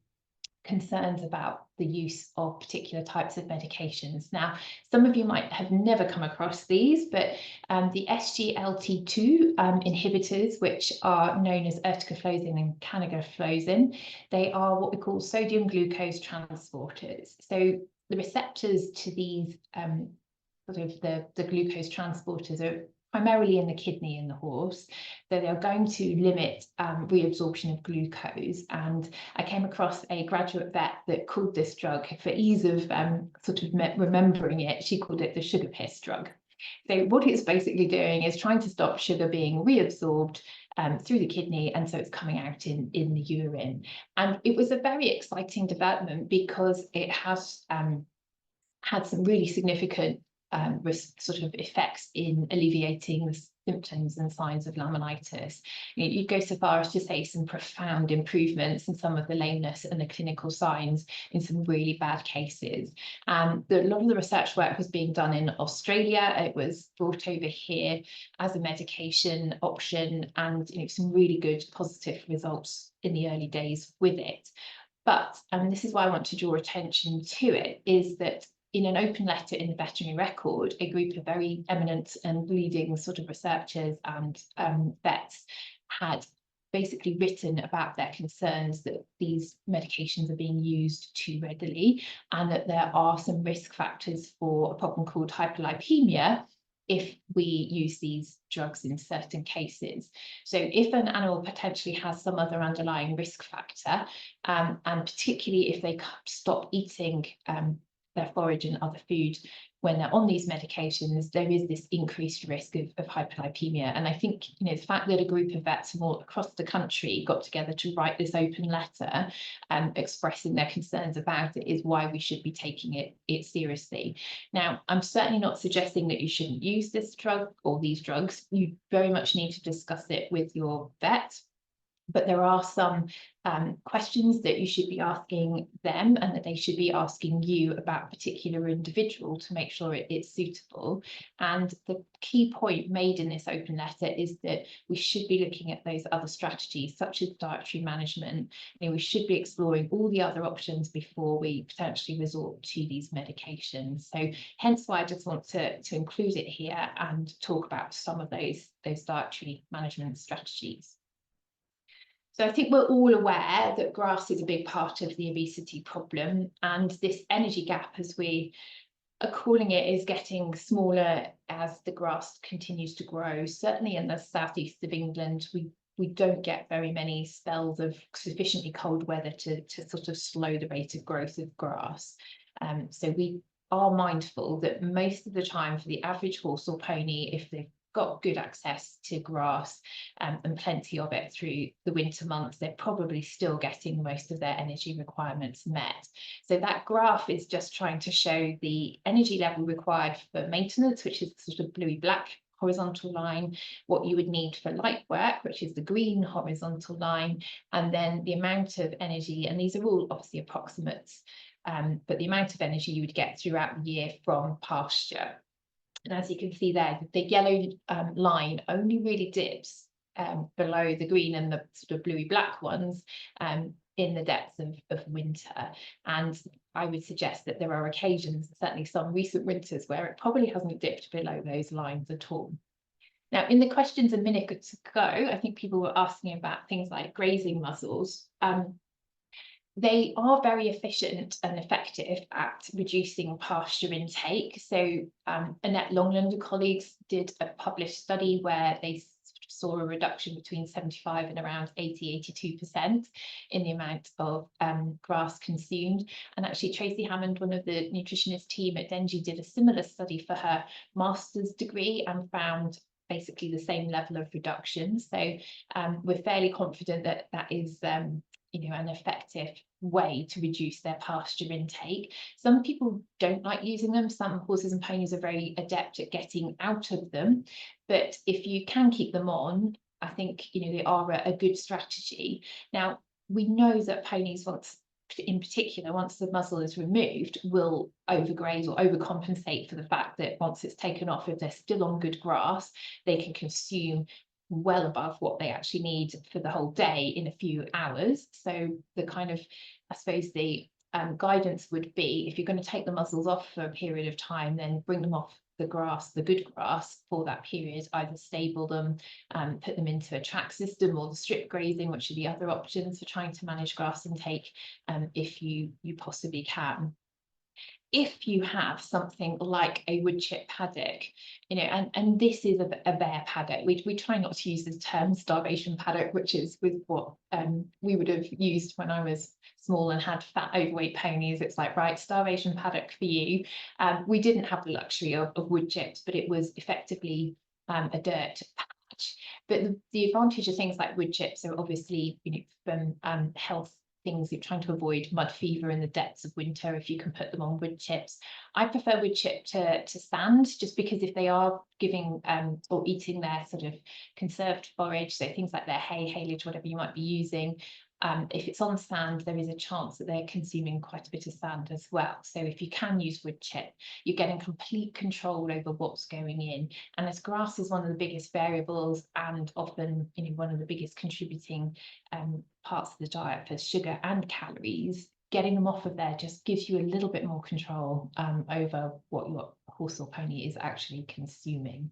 concerns about the use of particular types of medications. Now, some of you might have never come across these, but the SGLT2 inhibitors, which are known as erticafflozin and canagliflozin, they are what we call sodium glucose transporters. So the receptors to these sort of the glucose transporters are primarily in the kidney in the horse, so they're going to limit reabsorption of glucose. And I came across a graduate vet that called this drug, for ease of sort of remembering it, she called it the sugar piss drug. So what it's basically doing is trying to stop sugar being reabsorbed through the kidney, and so it's coming out in the urine. And it was a very exciting development because it has had some really significant sort of effects in alleviating the symptoms and signs of laminitis. You'd go so far as to say some profound improvements in some of the lameness and the clinical signs in some really bad cases. A lot of the research work was being done in Australia. It was brought over here as a medication option, and some really good positive results in the early days with it. But, and this is why I want to draw attention to it, is that in an open letter in the veterinary record, a group of very eminent and leading sort of researchers and vets had basically written about their concerns that these medications are being used too readily, and that there are some risk factors for a problem called hyperlipemia if we use these drugs in certain cases. So if an animal potentially has some other underlying risk factor, and particularly if they stop eating their forage and other food when they're on these medications, there is this increased risk of hyperlipemia. And I think the fact that a group of vets from all across the country got together to write this open letter expressing their concerns about it is why we should be taking it seriously. Now, I'm certainly not suggesting that you shouldn't use this drug or these drugs. You very much need to discuss it with your vet. But there are some questions that you should be asking them, and that they should be asking you about a particular individual to make sure it's suitable. And the key point made in this open letter is that we should be looking at those other strategies, such as dietary management. We should be exploring all the other options before we potentially resort to these medications. So hence why I just want to include it here and talk about some of those dietary management strategies. So I think we're all aware that grass is a big part of the obesity problem, and this energy gap, as we are calling it, is getting smaller as the grass continues to grow. Certainly in the southeast of England, we don't get very many spells of sufficiently cold weather to sort of slow the rate of growth of grass. So we are mindful that most of the time for the average horse or pony, if they've got good access to grass and plenty of it through the winter months, they're probably still getting most of their energy requirements met. So that graph is just trying to show the energy level required for maintenance, which is the sort of bluey black horizontal line, what you would need for light work, which is the green horizontal line, and then the amount of energy, and these are all obviously approximates, but the amount of energy you would get throughout the year from pasture. And as you can see there, the yellow line only really dips below the green and the sort of bluey black ones in the depths of winter. And I would suggest that there are occasions, certainly some recent winters, where it probably hasn't dipped below those lines at all. Now, in the questions a minute ago, I think people were asking about things like grazing muzzles. They are very efficient and effective at reducing pasture intake. So Annette Longland and colleagues did a published study where they saw a reduction between 75 and around 82% in the amount of grass consumed. And actually Tracy Hammond, one of the nutritionist team at Dengie, did a similar study for her master's degree and found basically the same level of reduction. So we're fairly confident that that is an effective way to reduce their pasture intake. Some people don't like using them. Some horses and ponies are very adept at getting out of them, but if you can keep them on, I think they are a good strategy. Now, we know that ponies, in particular, once the muzzle is removed, will overgraze or overcompensate for the fact that once it's taken off, if they're still on good grass, they can consume well above what they actually need for the whole day in a few hours. So the kind of, I suppose, the guidance would be, if you're going to take the muzzles off for a period of time, then bring them off the grass, the good grass, for that period. Either stable them, put them into a track system, or the strip grazing, which are the other options for trying to manage grass intake, if you possibly can. If you have something like a wood chip paddock, and this is a bare paddock, we try not to use the term starvation paddock, which is with what we would have used when I was small and had fat, overweight ponies. It's like, right, starvation paddock for you. We didn't have the luxury of wood chips, but it was effectively a dirt patch. But the advantage of things like wood chips are obviously, from health things, you're trying to avoid mud fever in the depths of winter if you can put them on wood chips. I prefer wood chip to sand, just because if they are giving or eating their sort of conserved forage, so things like their hay, haylage, whatever you might be using, if it's on sand, there is a chance that they're consuming quite a bit of sand as well. So if you can use wood chip, you're getting complete control over what's going in. And as grass is one of the biggest variables, and often one of the biggest contributing parts of the diet for sugar and calories, getting them off of there just gives you a little bit more control over what your horse or pony is actually consuming.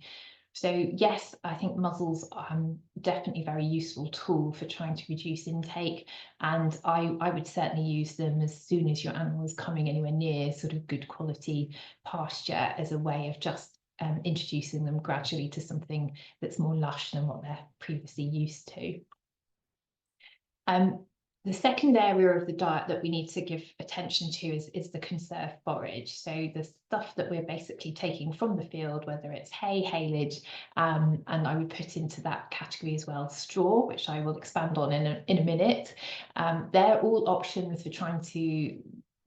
So yes, I think muzzles are definitely a very useful tool for trying to reduce intake, and I would certainly use them as soon as your animal is coming anywhere near sort of good quality pasture, as a way of just introducing them gradually to something that's more lush than what they're previously used to. The second area of the diet that we need to give attention to is the conserved forage. So the stuff that we're basically taking from the field, whether it's hay, haylage, and I would put into that category as well straw, which I will expand on in a minute. They're all options for trying to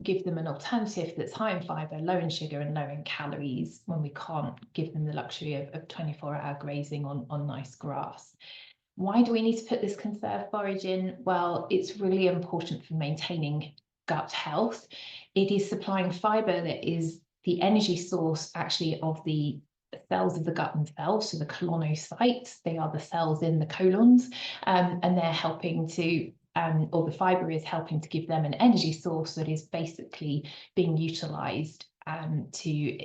give them an alternative that's high in fibre, low in sugar and low in calories, when we can't give them the luxury of 24-hour grazing on nice grass. Why do we need to put this conserved forage in? Well, it's really important for maintaining gut health. It is supplying fibre that is the energy source actually of the cells of the gut themselves, so the colonocytes. They are the cells in the colons, and they're helping to or the fibre is helping to give them an energy source that is basically being utilised to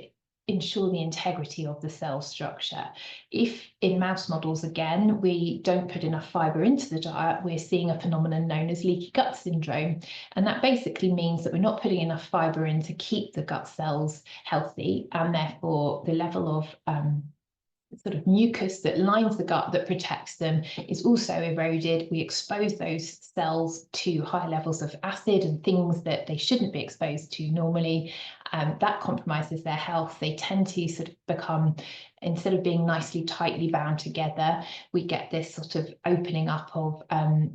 ensure the integrity of the cell structure. If in mouse models, again, we don't put enough fibre into the diet, we're seeing a phenomenon known as leaky gut syndrome. And that basically means that we're not putting enough fibre in to keep the gut cells healthy, and therefore the level of sort of mucus that lines the gut that protects them is also eroded. We expose those cells to high levels of acid and things that they shouldn't be exposed to normally. That compromises their health. They tend to sort of become, instead of being nicely tightly bound together, we get this sort of opening up of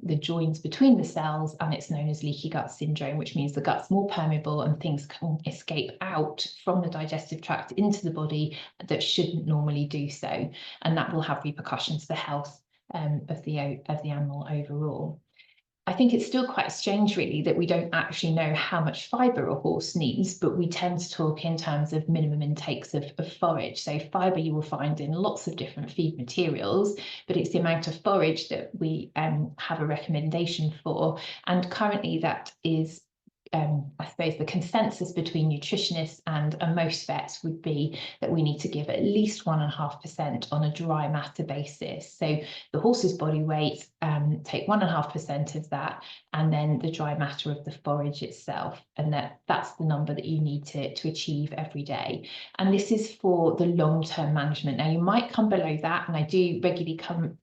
the joins between the cells, and it's known as leaky gut syndrome, which means the gut's more permeable and things can escape out from the digestive tract into the body that shouldn't normally do so, and that will have repercussions for the health of the animal overall. I think it's still quite strange, really, that we don't actually know how much fibre a horse needs, but we tend to talk in terms of minimum intakes of forage. So fibre you will find in lots of different feed materials, but it's the amount of forage that we have a recommendation for. And currently that is I suppose the consensus between nutritionists and most vets would be that we need to give at least 1.5% on a dry matter basis. So the horse's body weight, take 1.5% of that, and then the dry matter of the forage itself, and that's the number that you need to achieve every day. And this is for the long-term management. Now you might come below that, and I do regularly come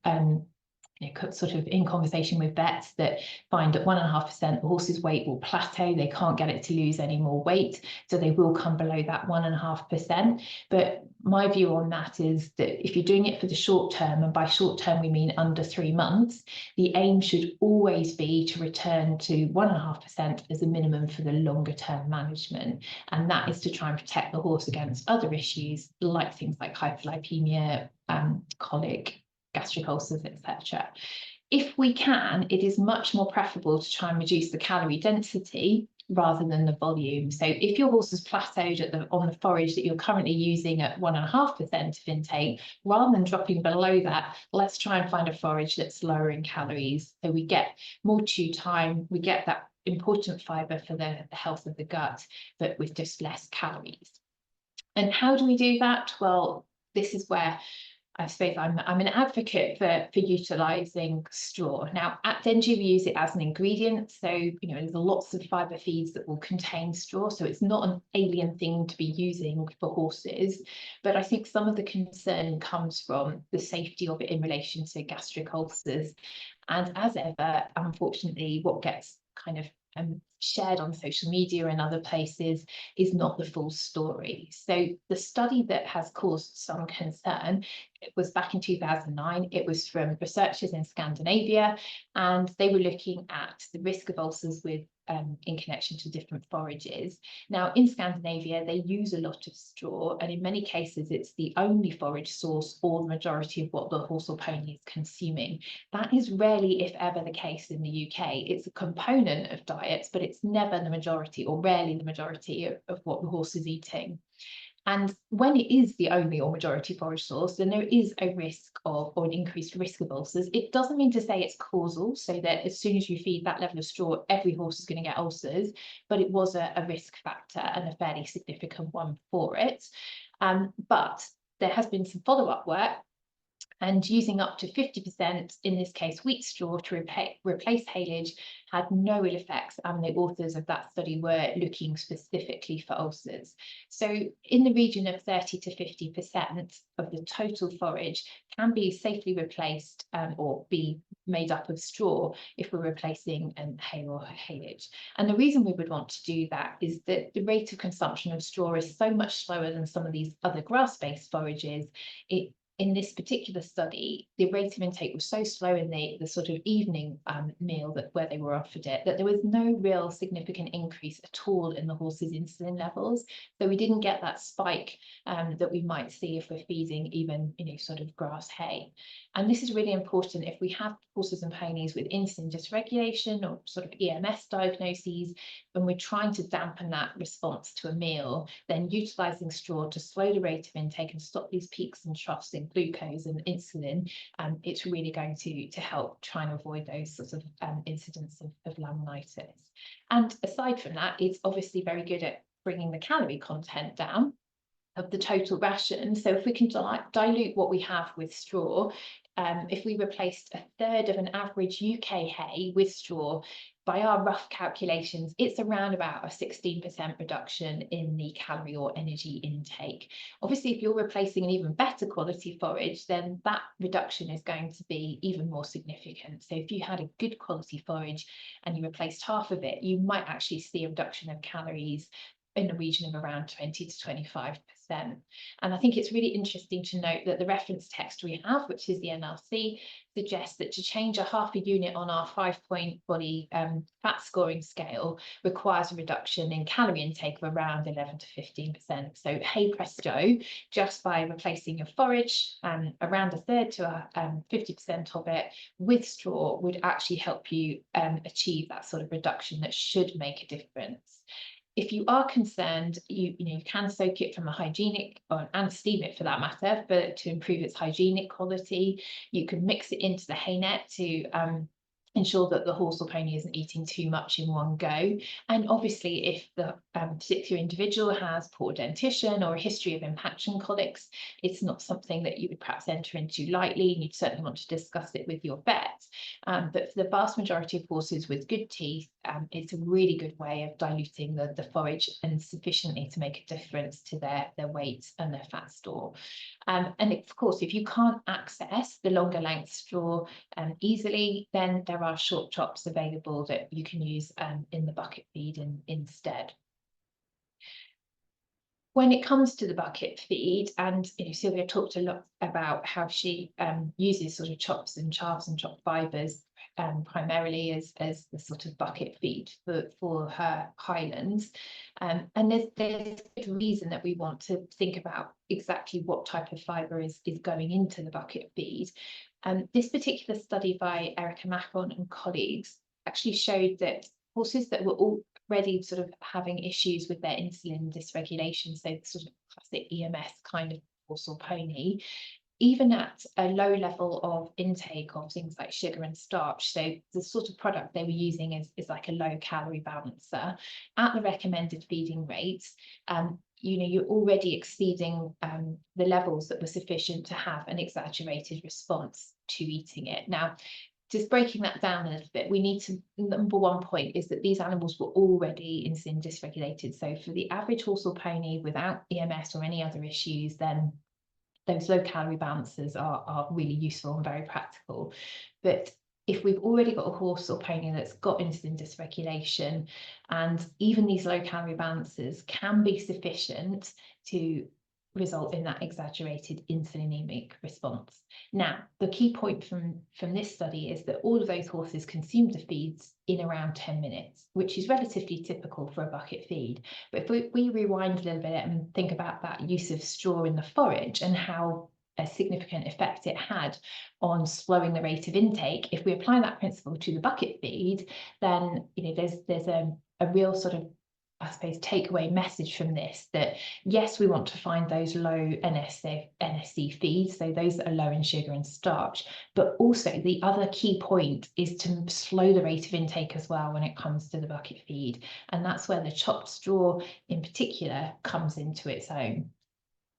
sort of in conversation with vets that find that 1.5% the horse's weight will plateau. They can't get it to lose any more weight, so they will come below that 1.5%. But my view on that is that if you're doing it for the short term, and by short term we mean under 3 months, the aim should always be to return to 1.5% as a minimum for the longer term management, and that is to try and protect the horse against other issues like things like hyperlipemia, colic, gastric ulcers, etc. If we can, it is much more preferable to try and reduce the calorie density rather than the volume. So if your horse has plateaued on the forage that you're currently using at 1.5% of intake, rather than dropping below that, let's try and find a forage that's lower in calories. So we get more chew time, we get that important fibre for the health of the gut, but with just less calories. And how do we do that? Well, this is where I suppose I'm an advocate for utilising straw. Now, at Dengie, we use it as an ingredient. So, there's lots of fibre feeds that will contain straw. So it's not an alien thing to be using for horses. But I think some of the concern comes from the safety of it in relation to gastric ulcers. And as ever, unfortunately, what gets kind of shared on social media and other places is not the full story. So the study that has caused some concern, it was back in 2009. It was from researchers in Scandinavia, and they were looking at the risk of ulcers with in connection to different forages. Now, in Scandinavia, they use a lot of straw, and in many cases, it's the only forage source or the majority of what the horse or pony is consuming. That is rarely, if ever, the case in the UK. It's a component of diets, but it's never the majority, or rarely the majority of what the horse is eating. And when it is the only or majority forage source, then there is a risk of, or an increased risk of ulcers. It doesn't mean to say it's causal, so that as soon as you feed that level of straw, every horse is going to get ulcers, but it was a risk factor and a fairly significant one for it. But there has been some follow-up work, and using up to 50%, in this case wheat straw, to replace haylage had no ill effects, and the authors of that study were looking specifically for ulcers. So in the region of 30 to 50% of the total forage can be safely replaced or be made up of straw if we're replacing hay or haylage. And the reason we would want to do that is that the rate of consumption of straw is so much slower than some of these other grass-based forages. In this particular study, the rate of intake was so slow in the sort of evening meal where they were offered it, that there was no real significant increase at all in the horse's insulin levels. So we didn't get that spike that we might see if we're feeding even, sort of grass hay. And this is really important if we have horses and ponies with insulin dysregulation or sort of EMS diagnoses, when we're trying to dampen that response to a meal, then utilising straw to slow the rate of intake and stop these peaks and troughs in glucose and insulin, it's really going to help try and avoid those sorts of incidents of laminitis. And aside from that, it's obviously very good at bringing the calorie content down of the total ration. So if we can dilute what we have with straw, if we replaced 1/3 of an average UK hay with straw, by our rough calculations, it's around about a 16% reduction in the calorie or energy intake. Obviously, if you're replacing an even better quality forage, then that reduction is going to be even more significant. So if you had a good quality forage and you replaced half of it, you might actually see a reduction of calories in the region of around 20 to 25%. And I think it's really interesting to note that the reference text we have, which is the NRC, suggests that to change a half a unit on our 5-point body fat scoring scale requires a reduction in calorie intake of around 11 to 15%. So hey presto, just by replacing your forage, around 1/3 to 50% of it with straw would actually help you achieve that sort of reduction that should make a difference. If you are concerned, you can soak it from a hygienic, and steam it for that matter, but to improve its hygienic quality. You can mix it into the hay net to ensure that the horse or pony isn't eating too much in one go. And obviously, if the particular individual has poor dentition or a history of impaction colics, it's not something that you would perhaps enter into lightly, and you'd certainly want to discuss it with your vet. But for the vast majority of horses with good teeth, it's a really good way of diluting the forage and sufficiently to make a difference to their weight and their fat store. And of course, if you can't access the longer length straw easily, then there are short chops available that you can use in the bucket feed instead. When it comes to the bucket feed, and Sylvia talked a lot about how she uses sort of chops and chaffs and chopped fibres primarily as the sort of bucket feed for her Highlands. And there's a good reason that we want to think about exactly what type of fibre is going into the bucket feed. This particular study by Erica Macon and colleagues actually showed that horses that were already sort of having issues with their insulin dysregulation, so the sort of classic EMS kind of horse or pony, even at a low level of intake of things like sugar and starch, so the sort of product they were using is like a low calorie balancer, at the recommended feeding rates, you're already exceeding the levels that were sufficient to have an exaggerated response to eating it. Now, just breaking that down a little bit, we need to, number one point is that these animals were already insulin dysregulated. So for the average horse or pony without EMS or any other issues, then those low calorie balancers are really useful and very practical. But if we've already got a horse or pony that's got insulin dysregulation, and even these low calorie balancers can be sufficient to result in that exaggerated insulinemic response. Now, the key point from this study is that all of those horses consumed the feeds in around 10 minutes, which is relatively typical for a bucket feed. But if we rewind a little bit and think about that use of straw in the forage and how a significant effect it had on slowing the rate of intake, if we apply that principle to the bucket feed, then there's a real sort of, I suppose, takeaway message from this, that yes, we want to find those low NSC feeds, so those that are low in sugar and starch, but also the other key point is to slow the rate of intake as well when it comes to the bucket feed. And that's where the chopped straw in particular comes into its own.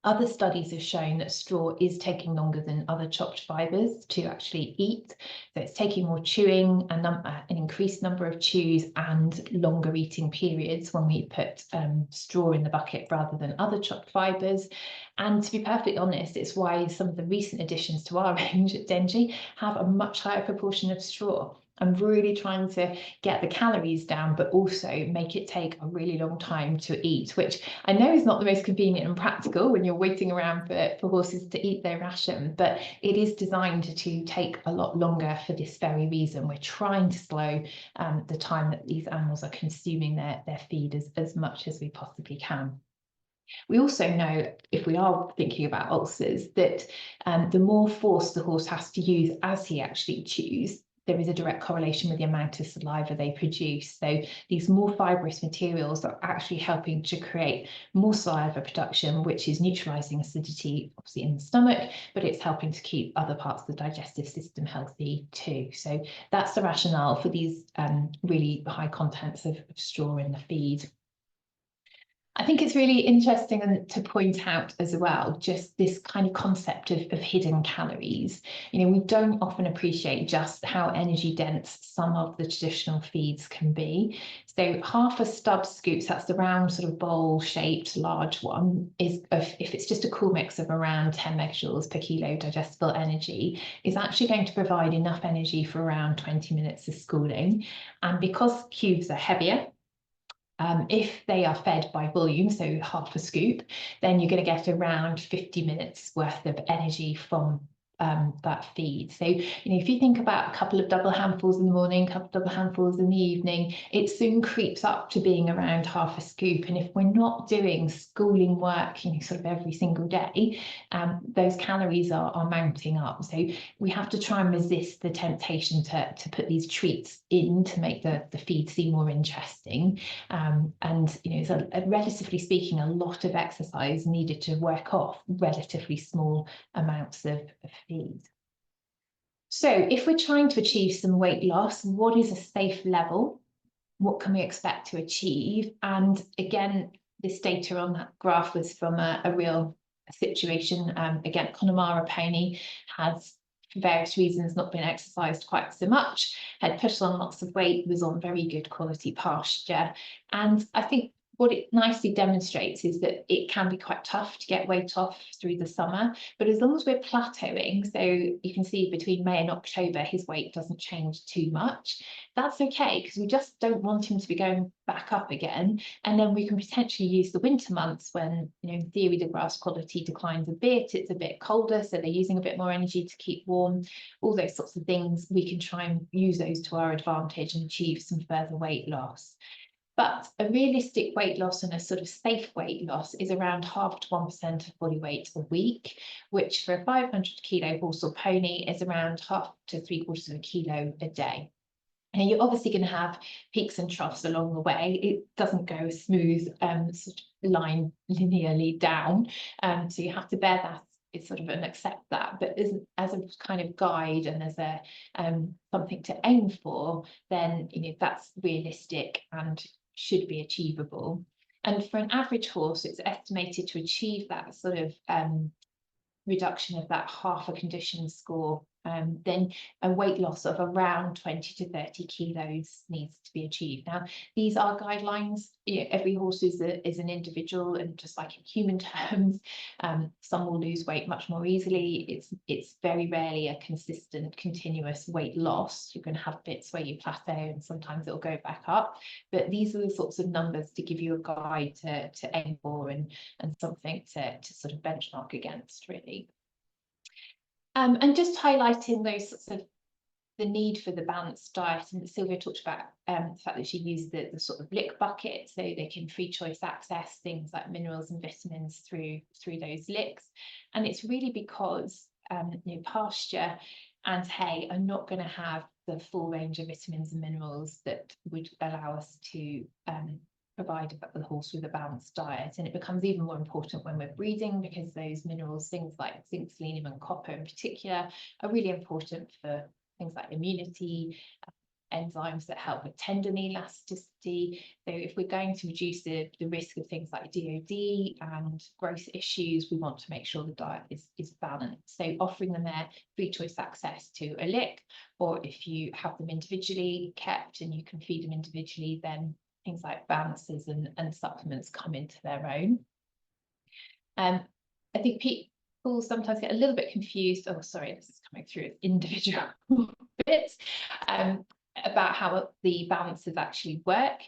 Other studies have shown that straw is taking longer than other chopped fibres to actually eat. So it's taking more chewing, an increased number of chews, and longer eating periods when we put straw in the bucket rather than other chopped fibres. And to be perfectly honest, it's why some of the recent additions to our range at Dengie have a much higher proportion of straw. I'm really trying to get the calories down, but also make it take a really long time to eat, which I know is not the most convenient and practical when you're waiting around for horses to eat their ration, but it is designed to take a lot longer for this very reason. We're trying to slow the time that these animals are consuming their feed as much as we possibly can. We also know, if we are thinking about ulcers, that the more force the horse has to use as he actually chews, there is a direct correlation with the amount of saliva they produce. So these more fibrous materials are actually helping to create more saliva production, which is neutralizing acidity, obviously, in the stomach, but it's helping to keep other parts of the digestive system healthy too. So that's the rationale for these really high contents of straw in the feed. I think it's really interesting to point out as well, just this kind of concept of hidden calories. We don't often appreciate just how energy dense some of the traditional feeds can be. So half a stub scoops, that's the round sort of bowl shaped large one, if it's just a cool mix of around 10 megajoules per kilo digestible energy, is actually going to provide enough energy for around 20 minutes of schooling. And because cubes are heavier, if they are fed by volume, so half a scoop, then you're going to get around 50 minutes worth of energy from that feed. So, if you think about a couple of double handfuls in the morning, a couple of double handfuls in the evening, it soon creeps up to being around half a scoop. And if we're not doing schooling work, sort of every single day, those calories are mounting up. So we have to try and resist the temptation to put these treats in to make the feed seem more interesting. And it's relatively speaking, a lot of exercise needed to work off relatively small amounts of feed. So if we're trying to achieve some weight loss, what is a safe level? What can we expect to achieve? And again, this data on that graph was from a real situation. Again, Connemara pony has, for various reasons, not been exercised quite so much, had put on lots of weight, was on very good quality pasture. And I think what it nicely demonstrates is that it can be quite tough to get weight off through the summer, but as long as we're plateauing, so you can see between May and October, his weight doesn't change too much. That's okay, because we just don't want him to be going back up again. And then we can potentially use the winter months when, in theory, the grass quality declines a bit, it's a bit colder, so they're using a bit more energy to keep warm, all those sorts of things. We can try and use those to our advantage and achieve some further weight loss. But a realistic weight loss and a sort of safe weight loss is around 0.5 to 1% of body weight a week, which for a 500 kilo horse or pony is around 0.5 to 0.75 kilo a day. And you're obviously going to have peaks and troughs along the way. It doesn't go a smooth sort of line linearly down. So you have to bear that, it's sort of and accept that. But as a kind of guide and as a something to aim for, then that's realistic and should be achievable. And for an average horse, it's estimated to achieve that sort of reduction of that half a condition score, then a weight loss of around 20 to 30 kilos needs to be achieved. Now, these are guidelines. Every horse is an individual, and just like in human terms, some will lose weight much more easily. It's very rarely a consistent, continuous weight loss. You're going to have bits where you plateau, and sometimes it'll go back up. But these are the sorts of numbers to give you a guide to aim for and something to sort of benchmark against, really. And just highlighting those sorts of the need for the balanced diet, and Sylvia talked about the fact that she used the sort of lick bucket, so they can free choice access things like minerals and vitamins through those licks. And it's really because pasture and hay are not going to have the full range of vitamins and minerals that would allow us to provide the horse with a balanced diet. And it becomes even more important when we're breeding, because those minerals, things like zinc, selenium and copper in particular, are really important for things like immunity, enzymes that help with tendon elasticity. So if we're going to reduce the risk of things like DOD and growth issues, we want to make sure the diet is balanced. So offering them their free choice access to a lick, or if you have them individually kept and you can feed them individually, then things like balances and supplements come into their own. I think people sometimes get a little bit confused. Oh, sorry, this is coming through as individual bits. About how the balances actually work,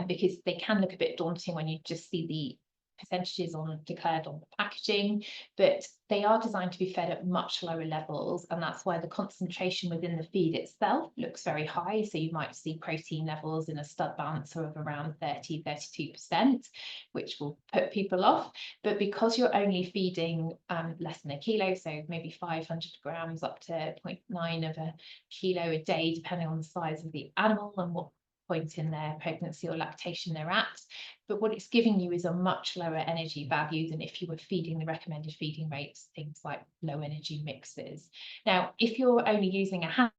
because they can look a bit daunting when you just see the percentages declared on the packaging, but they are designed to be fed at much lower levels, and that's why the concentration within the feed itself looks very high. So you might see protein levels in a stud balancer of around 32%, which will put people off. But because you're only feeding less than a kilo, so maybe 500 grams up to 0.9 of a kilo a day, depending on the size of the animal and what point in their pregnancy or lactation they're at. But what it's giving you is a much lower energy value than if you were feeding the recommended feeding rates, things like low energy mixes. Now, if you're only using a high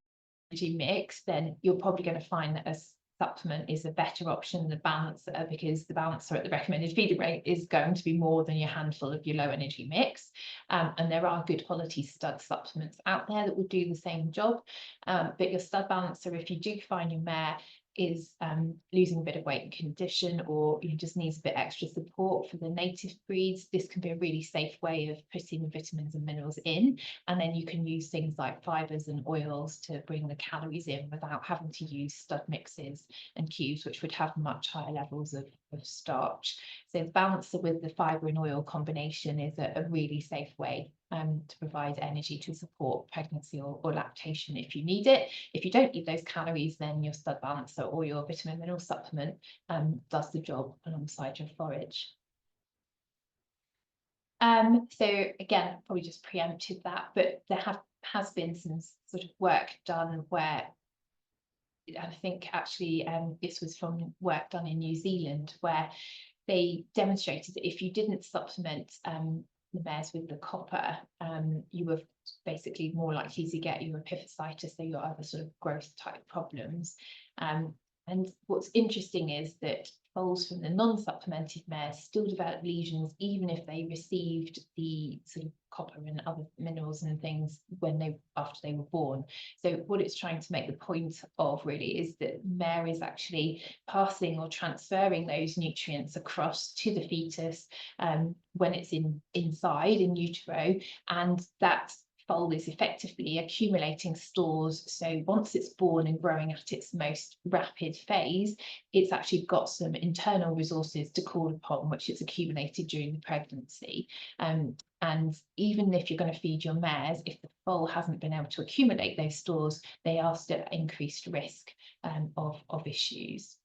energy mix, then you're probably going to find that a supplement is a better option than a balancer, because the balancer at the recommended feeding rate is going to be more than your handful of your low energy mix. And there are good quality stud supplements out there that will do the same job. But your stud balancer, if you do find your mare is losing a bit of weight and condition, or just needs a bit extra support for the native breeds, this can be a really safe way of putting vitamins and minerals in, and then you can use things like fibers and oils to bring the calories in without having to use stud mixes and cubes, which would have much higher levels of starch. So the balancer with the fiber and oil combination is a really safe way to provide energy to support pregnancy or lactation if you need it. If you don't need those calories, then your stud balancer or your vitamin mineral supplement does the job alongside your forage. So again, probably just preempted that, but there has been some sort of work done where, I think actually this was from work done in New Zealand, where they demonstrated that if you didn't supplement the mares with the copper, you were basically more likely to get your epiphysitis, so your other sort of growth type problems. And what's interesting is that foals from the non-supplemented mares still develop lesions even if they received the sort of copper and other minerals and things after they were born. So what it's trying to make the point of really is that mare is actually passing or transferring those nutrients across to the fetus when it's inside in utero, and that foal is effectively accumulating stores. So once it's born and growing at its most rapid phase, it's actually got some internal resources to call upon, which it's accumulated during the pregnancy. And even if you're going to feed your mares, if the foal hasn't been able to accumulate those stores, they are still at increased risk of issues.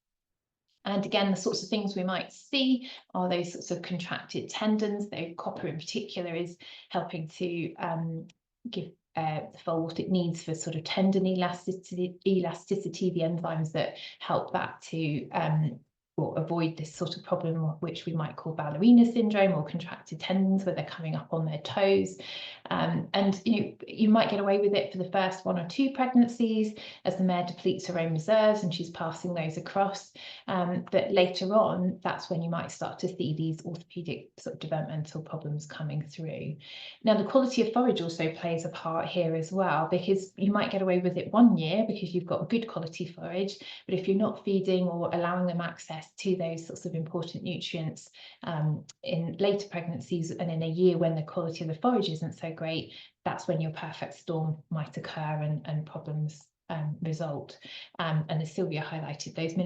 And again, the sorts of things we might see are those sorts of contracted tendons, though copper in particular is helping to give the foal what it needs for sort of tendon elasticity, the enzymes that help that to or avoid this sort of problem, which we might call ballerina syndrome or contracted tendons, where they're coming up on their toes. And you might get away with it for the first 1 or 2 pregnancies as the mare depletes her own reserves and she's passing those across. But later on, that's when you might start to see these orthopedic sort of developmental problems coming through. Now, the quality of forage also plays a part here as well, because you might get away with it 1 year because you've got good quality forage, but if you're not feeding or allowing them access to those sorts of important nutrients in later pregnancies, and in a year when the quality of the forage isn't so great, that's when your perfect storm might occur and problems result. And as Sylvia highlighted, those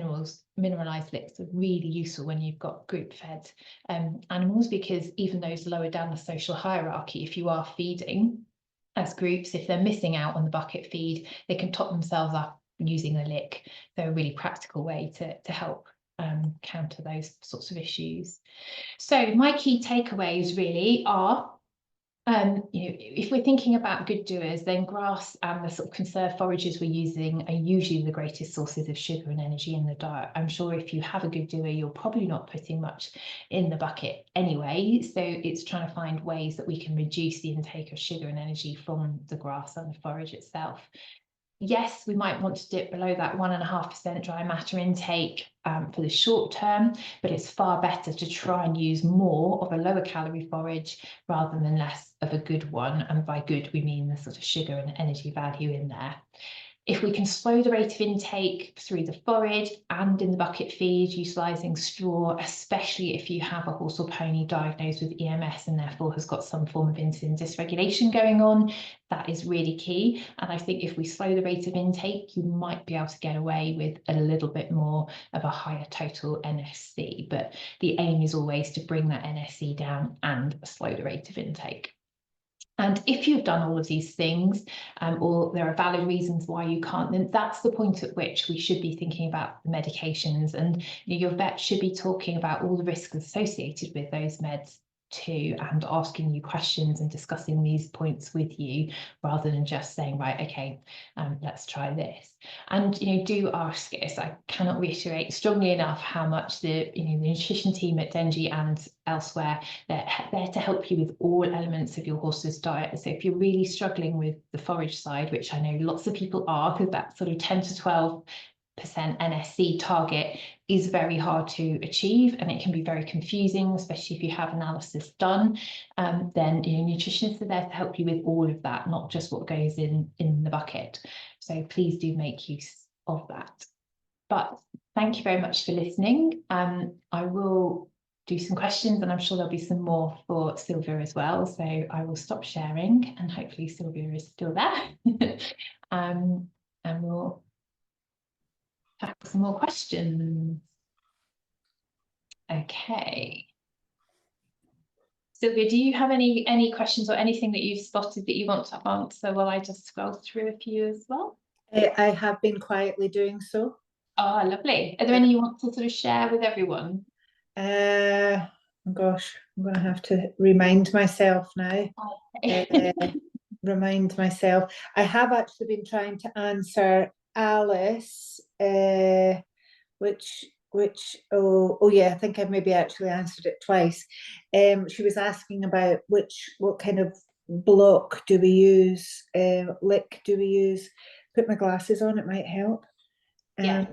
mineralized licks are really useful when you've got group fed animals, because even those lower down the social hierarchy, if you are feeding as groups, if they're missing out on the bucket feed, they can top themselves up using a lick. They're a really practical way to help counter those sorts of issues. So my key takeaways really are, if we're thinking about good doers, then grass and the sort of conserved forages we're using are usually the greatest sources of sugar and energy in the diet. I'm sure if you have a good doer, you're probably not putting much in the bucket anyway. So it's trying to find ways that we can reduce the intake of sugar and energy from the grass and the forage itself. Yes, we might want to dip below that 1.5% dry matter intake for the short term, but it's far better to try and use more of a lower calorie forage rather than less of a good one. And by good, we mean the sort of sugar and energy value in there. If we can slow the rate of intake through the forage and in the bucket feed, utilising straw, especially if you have a horse or pony diagnosed with EMS and therefore has got some form of insulin dysregulation going on, that is really key. And I think if we slow the rate of intake, you might be able to get away with a little bit more of a higher total NSC. But the aim is always to bring that NSC down and slow the rate of intake. And if you've done all of these things, or there are valid reasons why you can't, then that's the point at which we should be thinking about the medications. And your vet should be talking about all the risks associated with those meds too, and asking you questions and discussing these points with you, rather than just saying, right, okay, let's try this. And do ask us. I cannot reiterate strongly enough how much the nutrition team at Dengie and elsewhere, they're there to help you with all elements of your horse's diet. So if you're really struggling with the forage side, which I know lots of people are, because that sort of 10 to 12% NSC target is very hard to achieve, and it can be very confusing, especially if you have analysis done. Then nutritionists are there to help you with all of that, not just what goes in the bucket. So please do make use of that. But thank you very much for listening. I will do some questions, and I'm sure there'll be some more for Sylvia as well. So I will stop sharing, and hopefully Sylvia is still there. And we'll have some more questions. Okay. Sylvia, do you have any questions or anything that you've spotted that you want to answer while I just scroll through a few as well? I have been quietly doing so. Oh, lovely. Are there any you want to sort of share with everyone? Gosh, I'm going to have to remind myself now. Okay. Remind myself. I have actually been trying to answer Alice, which oh yeah, I think I've maybe actually answered it twice. She was asking about what kind of block do we use, lick do we use? Put my glasses on, it might help. Yeah.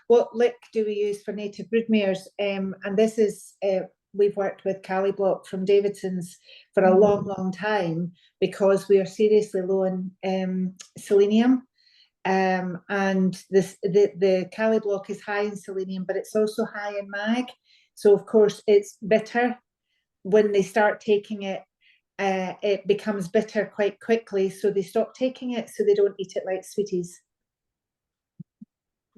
What lick do we use for native broodmares? And this is, we've worked with Cali Block from Davidson's for a long time because we are seriously low in selenium. And the Cali Block is high in selenium, but it's also high in mag. So of course it's bitter. When they start taking it, it becomes bitter quite quickly. So they stop taking it so they don't eat it like sweeties.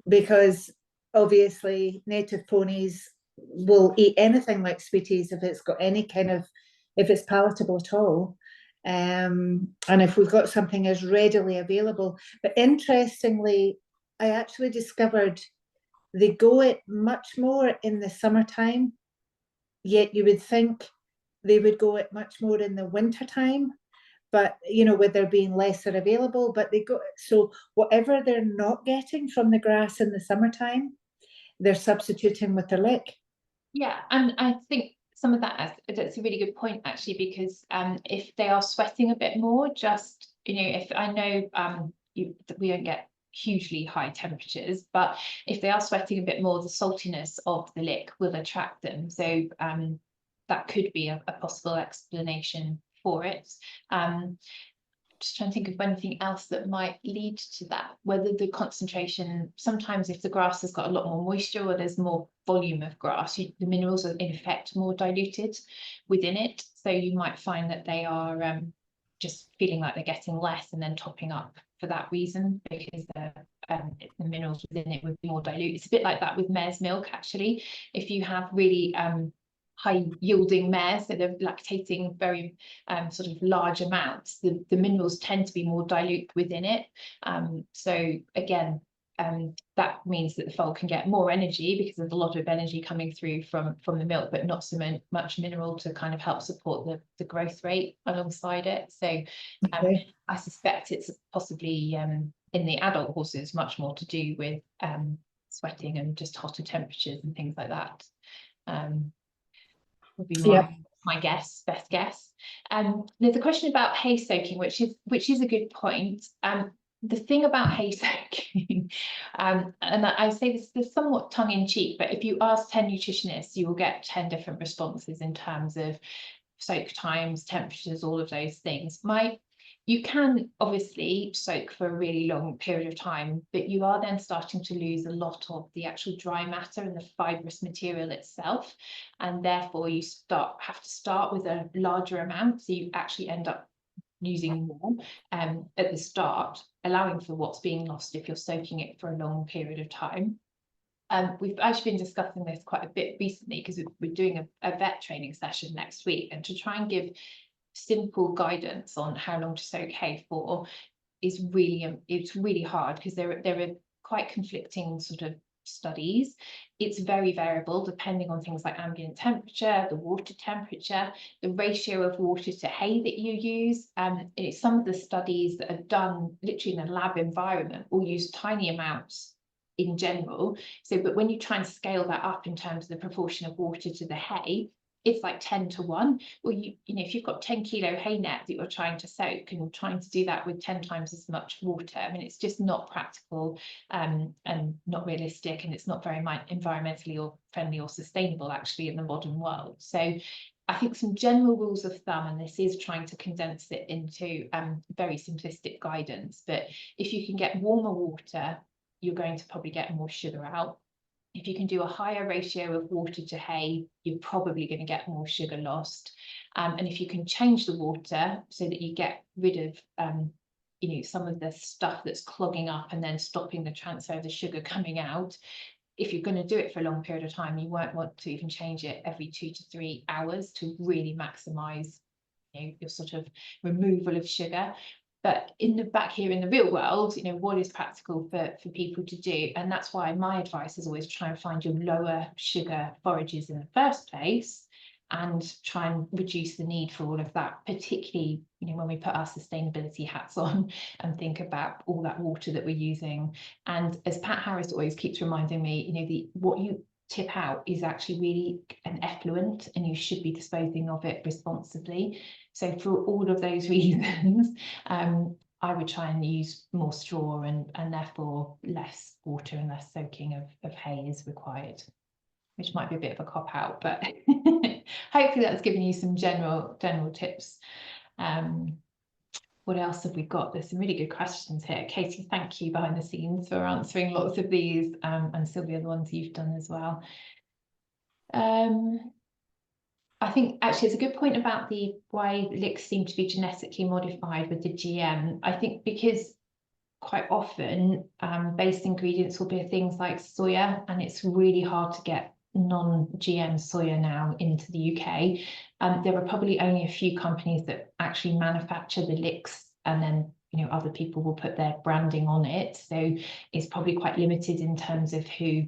Because obviously native ponies will eat anything like sweeties if it's got any kind of, if it's palatable at all. And if we've got something as readily available. But interestingly, I actually discovered they go it much more in the summertime, yet you would think they would go it much more in the wintertime. But with there being lesser available, but they go, so whatever they're not getting from the grass in the summertime, they're substituting with the lick. Yeah, and I think some of that's a really good point actually, because if they are sweating a bit more, just if I know we don't get hugely high temperatures, but if they are sweating a bit more, the saltiness of the lick will attract them. So that could be a possible explanation for it. Just trying to think of anything else that might lead to that, whether the concentration, sometimes if the grass has got a lot more moisture or there's more volume of grass, the minerals are in effect more diluted within it. So you might find that they are just feeling like they're getting less and then topping up for that reason, because the minerals within it would be more dilute. It's a bit like that with mare's milk actually. If you have really high yielding mares, so they're lactating very sort of large amounts, the minerals tend to be more dilute within it. So again, that means that the foal can get more energy because there's a lot of energy coming through from the milk, but not so much mineral to kind of help support the growth rate alongside it. So Okay. I suspect it's possibly in the adult horses much more to do with sweating and just hotter temperatures and things like that. Would be my guess, best guess. There's a question about hay soaking, which is a good point. The thing about hay soaking, and I say this is somewhat tongue-in-cheek, but if you ask 10 nutritionists, you will get 10 different responses in terms of soak times, temperatures, all of those things. You can obviously soak for a really long period of time, but you are then starting to lose a lot of the actual dry matter and the fibrous material itself. And therefore you have to start with a larger amount. So you actually end up using more at the start, allowing for what's being lost if you're soaking it for a long period of time. We've actually been discussing this quite a bit recently because we're doing a vet training session next week, and to try and give simple guidance on how long to soak hay for is really hard, because there are quite conflicting sort of studies. It's very variable depending on things like ambient temperature, the water temperature, the ratio of water to hay that you use. Some of the studies that are done literally in a lab environment will use tiny amounts in general. So, but when you try and scale that up in terms of the proportion of water to the hay, it's like 10 to 1. Well, if you've got 10 kilo hay net that you're trying to soak, and you're trying to do that with 10 times as much water, I mean, it's just not practical and not realistic, and it's not very environmentally or friendly or sustainable actually in the modern world. So I think some general rules of thumb, and this is trying to condense it into very simplistic guidance, but if you can get warmer water, you're going to probably get more sugar out. If you can do a higher ratio of water to hay, you're probably going to get more sugar lost. And if you can change the water so that you get rid of some of the stuff that's clogging up and then stopping the transfer of the sugar coming out, if you're going to do it for a long period of time, you won't want to even change it every 2 to 3 hours to really maximize your sort of removal of sugar. But back here in the real world, what is practical for people to do? And that's why my advice is always try and find your lower sugar forages in the first place, and try and reduce the need for all of that, particularly, you know, when we put our sustainability hats on and think about all that water that we're using. And as Pat Harris always keeps reminding me, you know, what you tip out is actually really an effluent, and you should be disposing of it responsibly. So for all of those reasons, I would try and use more straw, and therefore less water and less soaking of hay is required, which might be a bit of a cop out, but hopefully that's given you some general tips. What else have we got? There's some really good questions here. Katie, thank you behind the scenes for answering lots of these, and Sylvia, the ones you've done as well. I think actually it's a good point about why licks seem to be genetically modified with the GM. I think because quite often base ingredients will be things like soya, and it's really hard to get non-GM soya now into the UK. There are probably only a few companies that actually manufacture the licks, and then, you know, other people will put their branding on it. So it's probably quite limited in terms of who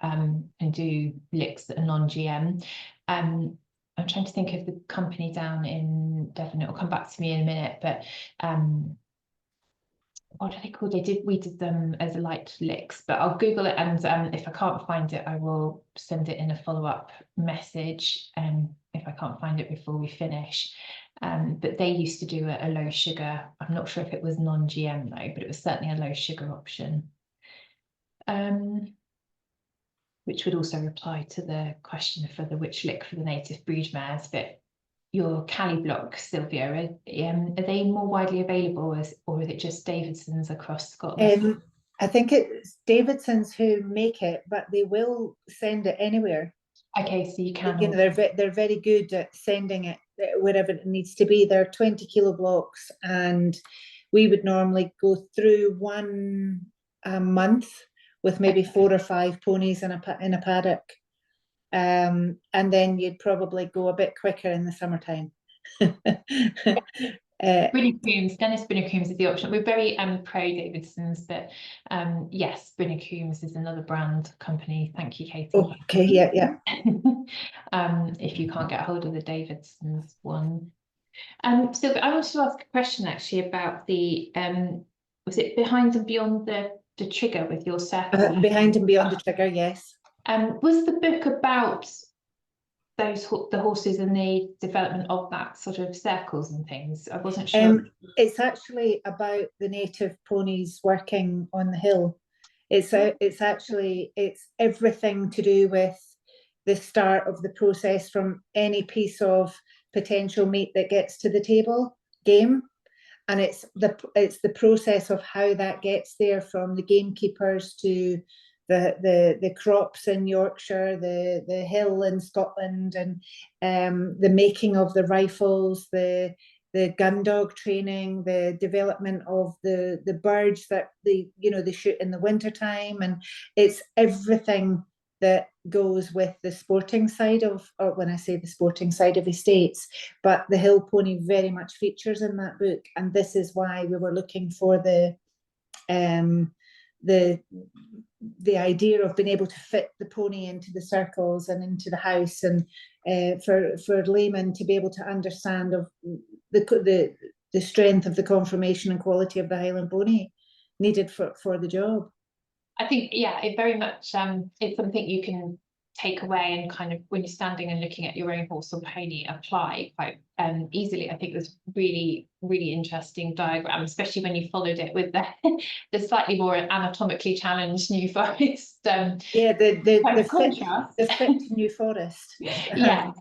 can do licks that are non-GM. I'm trying to think of the company down in Devon. It'll come back to me in a minute, but what are they called? We did them as a light licks, but I'll Google it, and if I can't find it, I will send it in a follow-up message if I can't find it before we finish. But they used to do a low sugar. I'm not sure if it was non-GM though, but it was certainly a low sugar option. Which would also reply to the question for the which lick for the native brood mares. But your Cali blocks, Sylvia, are they more widely available, or is it just Davidson's across Scotland? I think it's Davidson's who make it, but they will send it anywhere. Okay, so you can. You know, they're very good at sending it wherever it needs to be. They're 20 kilo blocks, and we would normally go through one a month with maybe 4 or 5 ponies in a paddock. And then you'd probably go a bit quicker in the summertime. Brynner Coombs, Dennis Brynner Coombs is the option. We're very pro Davidson's, but yes, Brynner Coombs is another brand company. Thank you, Katie. Okay, yeah. If you can't get a hold of the Davidson's one. So I wanted to ask a question actually about the was it Behind and Beyond the Trigger with your circle? Behind and Beyond the Trigger, yes. Was the book about the horses and the development of that sort of circles and things? I wasn't sure. It's actually about the native ponies working on the hill. It's everything to do with the start of the process, from any piece of potential meat that gets to the table game, and it's the process of how that gets there, from the gamekeepers to the crops in Yorkshire, the hill in Scotland, and the making of the rifles, the gun dog training, the development of the birds that they shoot in the wintertime. And it's everything that goes with the sporting side of, or when I say the sporting side of estates, but the hill pony very much features in that book. And this is why we were looking for the idea of being able to fit the pony into the circles and into the house, and for laymen to be able to understand of the strength of the conformation and quality of the Highland pony needed for the job. I think, yeah, it very much it's something you can take away and kind of, when you're standing and looking at your own horse or pony, apply quite easily. I think there's really interesting diagram, especially when you followed it with the slightly more anatomically challenged New Forest. Yeah, the fit New Forest. Yeah.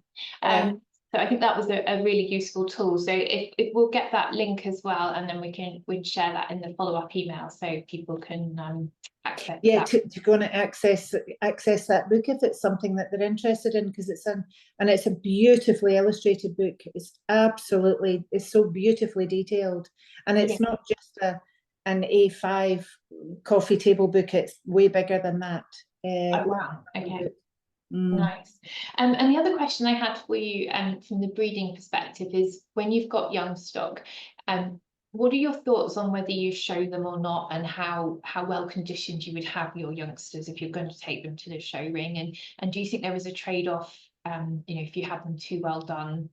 So I think that was a really useful tool. So if we'll get that link as well, and then we'd share that in the follow-up email so people can access. Yeah, to go and access that book if it's something that they're interested in, because it's a beautifully illustrated book. It's so beautifully detailed, and it's not just an A5 coffee table book. It's way bigger than that. Oh, wow. Okay. Nice. And the other question I had for you from the breeding perspective is, when you've got young stock, what are your thoughts on whether you show them or not, and how well conditioned you would have your youngsters if you're going to take them to the show ring? And do you think there is a trade-off if you have them too well done,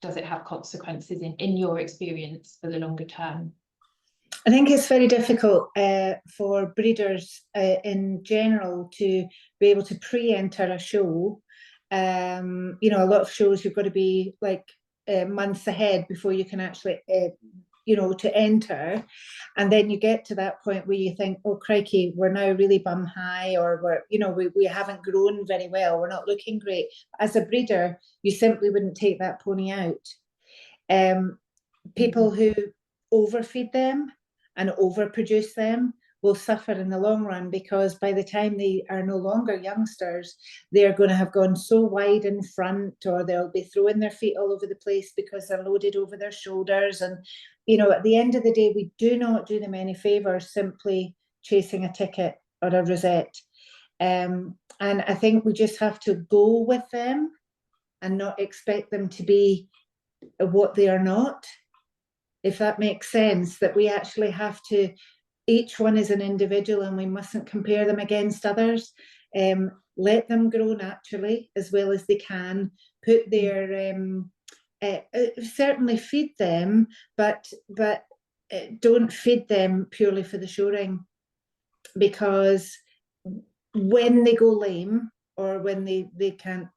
does it have consequences in your experience for the longer term? I think it's very difficult for breeders in general to be able to pre-enter a show. A lot of shows you've got to be like months ahead before you can actually, to enter. And then you get to that point where you think, oh, crikey, we're now really bum high, or we haven't grown very well. We're not looking great. As a breeder, you simply wouldn't take that pony out. People who overfeed them and overproduce them will suffer in the long run, because by the time they are no longer youngsters, they're going to have gone so wide in front, or they'll be throwing their feet all over the place because they're loaded over their shoulders. And, at the end of the day, we do not do them any favours simply chasing a ticket or a rosette. And I think we just have to go with them and not expect them to be what they are not, if that makes sense, that we actually have to, each one is an individual and we mustn't compare them against others. Let them grow naturally as well as they can, put their, certainly feed them, but don't feed them purely for the show ring, because when they go lame, or when they can't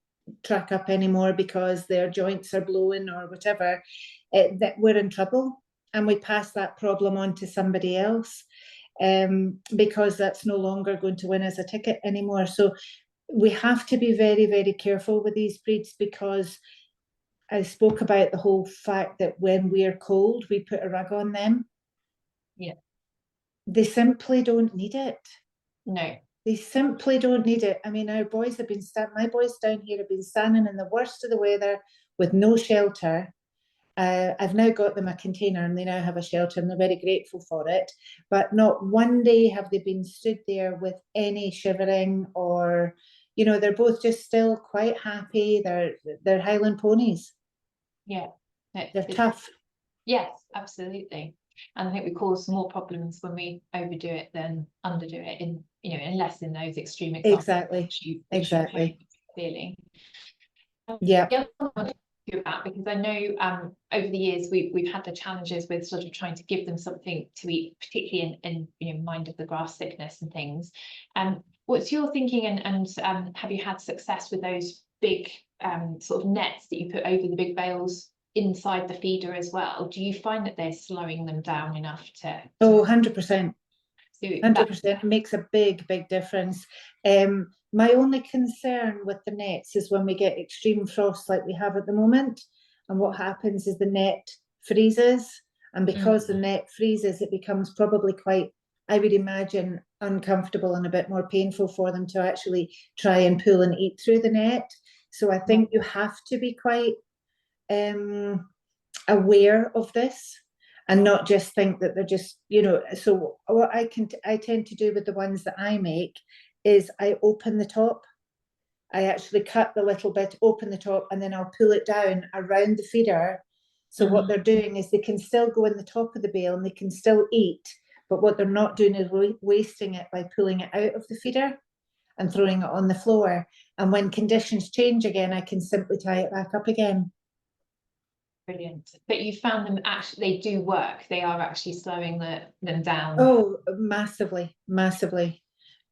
track up anymore because their joints are blowing or whatever, that we're in trouble, and we pass that problem on to somebody else, because that's no longer going to win us a ticket anymore. So we have to be very, very careful with these breeds, because I spoke about the whole fact that when we're cold, we put a rug on them. Yeah. They simply don't need it. No. They simply don't need it. I mean, my boys down here have been standing in the worst of the weather with no shelter. I've now got them a container, and they now have a shelter, and they're very grateful for it. But not one day have they been stood there with any shivering, or, they're both just still quite happy. They're Highland ponies. Yeah. They're tough. Yes, absolutely. And I think we cause more problems when we overdo it than underdo it, unless in those extreme examples. Exactly. Clearly. Yeah. About, because I know over the years we've had the challenges with sort of trying to give them something to eat, particularly in mind of the grass sickness and things. What's your thinking, and have you had success with those big sort of nets that you put over the big bales inside the feeder as well? Do you find that they're slowing them down enough to 100%. 100%. It makes a big difference. My only concern with the nets is when we get extreme frost like we have at the moment, and what happens is the net freezes, and because the net freezes, it becomes probably quite, I would imagine, uncomfortable and a bit more painful for them to actually try and pull and eat through the net. So I think you have to be quite aware of this, and not just think that they're just, so what I tend to do with the ones that I make is I open the top. I actually cut the little bit, open the top, and then I'll pull it down around the feeder. So what they're doing is they can still go in the top of the bale and they can still eat, but what they're not doing is wasting it by pulling it out of the feeder and throwing it on the floor. And when conditions change again, I can simply tie it back up again. Brilliant. But you found them actually, they do work. They are actually slowing them down. Oh, massively.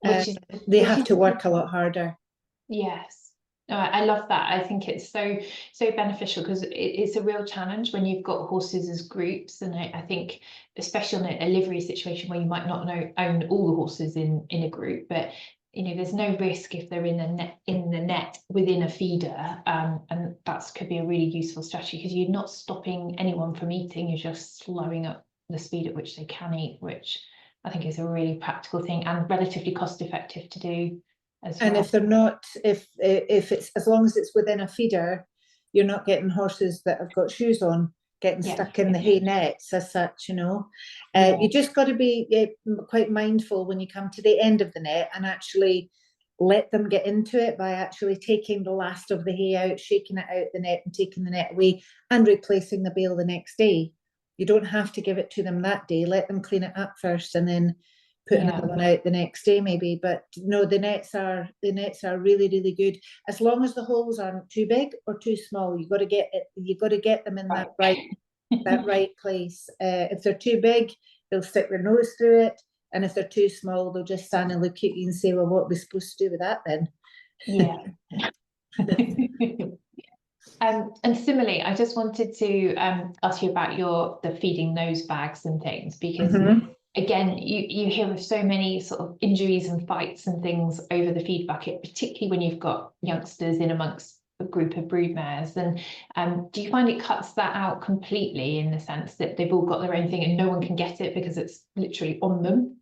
They have to work a lot harder. Yes. No, I love that. I think it's so beneficial, because it's a real challenge when you've got horses as groups, and I think especially in a livery situation where you might not own all the horses in a group, but there's no risk if they're in the net within a feeder, and that could be a really useful strategy, because you're not stopping anyone from eating, you're just slowing up the speed at which they can eat, which I think is a really practical thing and relatively cost effective to do as well. And if they're not, if it's, as long as it's within a feeder, you're not getting horses that have got shoes on getting stuck in the hay nets as such, you just got to be quite mindful when you come to the end of the net, and actually let them get into it by actually taking the last of the hay out, shaking it out the net and taking the net away, and replacing the bale the next day. You don't have to give it to them that day. Let them clean it up first and then put another one out the next day maybe. But no, the nets are really, really good. As long as the holes aren't too big or too small, you've got to get them in that right place. If they're too big, they'll stick their nose through it. And if they're too small, they'll just stand and look at you and say, well, what are we supposed to do with that then? Yeah. And similarly, I just wanted to ask you about the feeding nose bags and things, because again, you hear of so many sort of injuries and fights and things over the feed bucket, particularly when you've got youngsters in amongst a group of broodmares. And do you find it cuts that out completely, in the sense that they've all got their own thing and no one can get it because it's literally on them?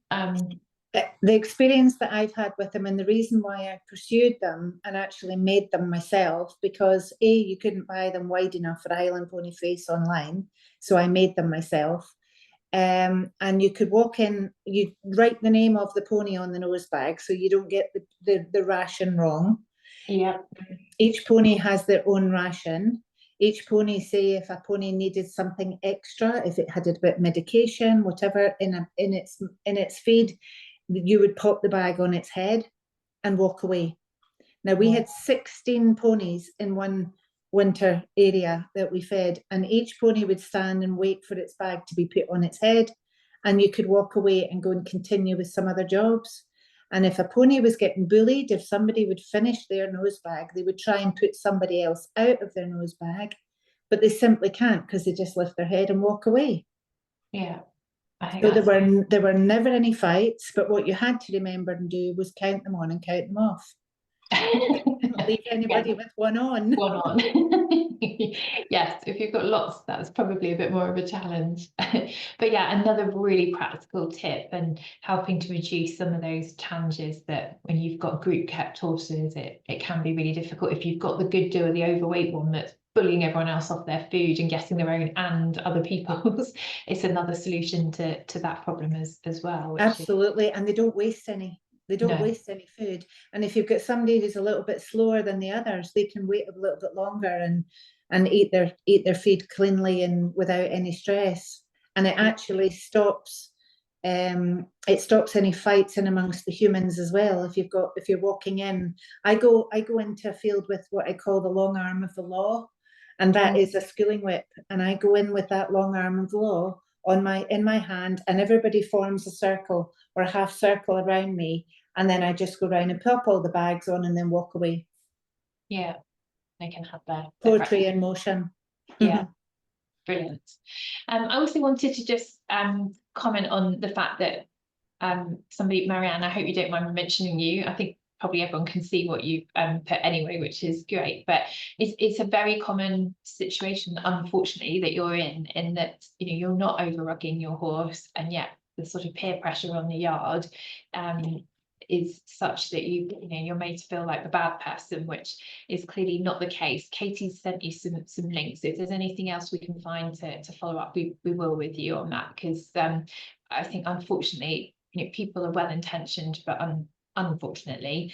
The experience that I've had with them, and the reason why I pursued them and actually made them myself, because you couldn't buy them wide enough for Highland pony face online, so I made them myself. And you could walk in, you write the name of the pony on the nose bag so you don't get the ration wrong. Yeah. Each pony has their own ration. Each pony, say if a pony needed something extra, if it had a bit of medication, whatever in its feed, you would pop the bag on its head and walk away. Now, we had 16 ponies in one winter area that we fed, and each pony would stand and wait for its bag to be put on its head, and you could walk away and go and continue with some other jobs. And if a pony was getting bullied, if somebody would finish their nose bag, they would try and put somebody else out of their nose bag, but they simply can't, because they just lift their head and walk away. Yeah. So there were never any fights, but what you had to remember and do was count them on and count them off. Not leave anybody with one on. Yes, if you've got lots, that's probably a bit more of a challenge. But yeah, another really practical tip, and helping to reduce some of those challenges that when you've got group kept horses, it can be really difficult. If you've got the good do or the overweight one that's bullying everyone else off their food and getting their own and other people's, it's another solution to that problem as well. Absolutely, and they don't waste any. They don't waste any food. And if you've got somebody who's a little bit slower than the others, they can wait a little bit longer and eat their feed cleanly and without any stress. And it actually stops any fights in amongst the humans as well. If you're walking in, I go into a field with what I call the long arm of the law, and that is a schooling whip. And I go in with that long arm of the law in my hand, and everybody forms a circle or a half circle around me, and then I just go around and pop all the bags on and then walk away. Yeah, they can have their poetry in motion. Yeah. Brilliant. I also wanted to just comment on the fact that Marianne, I hope you don't mind me mentioning you. I think probably everyone can see what you put anyway, which is great. But it's a very common situation, unfortunately, that you're in that, you know, you're not over rugging your horse, and yet the sort of peer pressure on the yard is such that you're made to feel like the bad person, which is clearly not the case. Katie's sent you some links. If there's anything else we can find to follow up, we will with you on that, because I think unfortunately, people are well intentioned, but unfortunately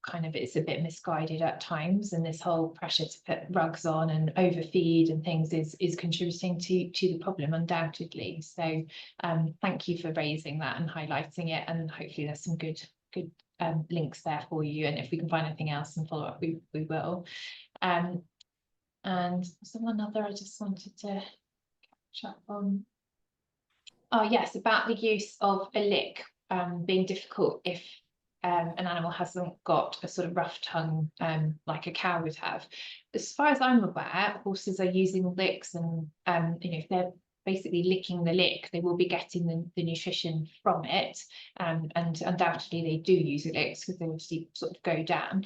kind of it's a bit misguided at times, and this whole pressure to put rugs on and overfeed and things is contributing to the problem, undoubtedly. So thank you for raising that and highlighting it, and hopefully there's some good links there for you, and if we can find anything else and follow up, we will. And someone other I just wanted to catch up on. Oh yes, about the use of a lick being difficult if an animal hasn't got a sort of rough tongue like a cow would have. As far as I'm aware, horses are using licks, and if they're basically licking the lick, they will be getting the nutrition from it, and undoubtedly they do use the licks because they obviously sort of go down.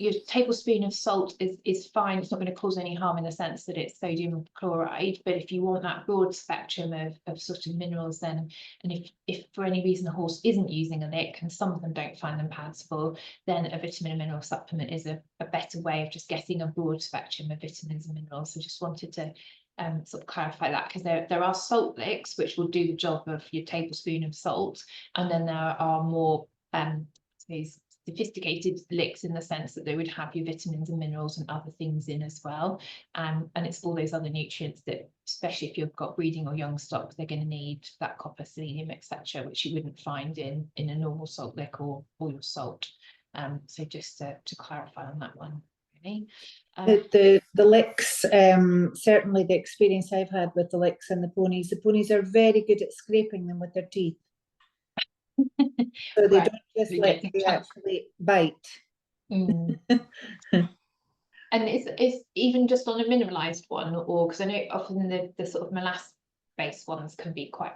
Your tablespoon of salt is fine. It's not going to cause any harm in the sense that it's sodium chloride, but if you want that broad spectrum of sort of minerals, then, and if for any reason the horse isn't using a lick, and some of them don't find them palatable, then a vitamin and mineral supplement is a better way of just getting a broad spectrum of vitamins and minerals. So just wanted to sort of clarify that, because there are salt licks which will do the job of your tablespoon of salt, and then there are more sophisticated licks in the sense that they would have your vitamins and minerals and other things in as well. And it's all those other nutrients that, especially if you've got breeding or young stock, they're going to need that copper, selenium, etc., which you wouldn't find in a normal salt lick or your salt. So just to clarify on that one, really. The licks, certainly the experience I've had with the licks and the ponies are very good at scraping them with their teeth. So they Right. don't just lick, they actually bite. Mm. And is even just on a mineralized one, or because I know often the sort of molasses-based ones can be quite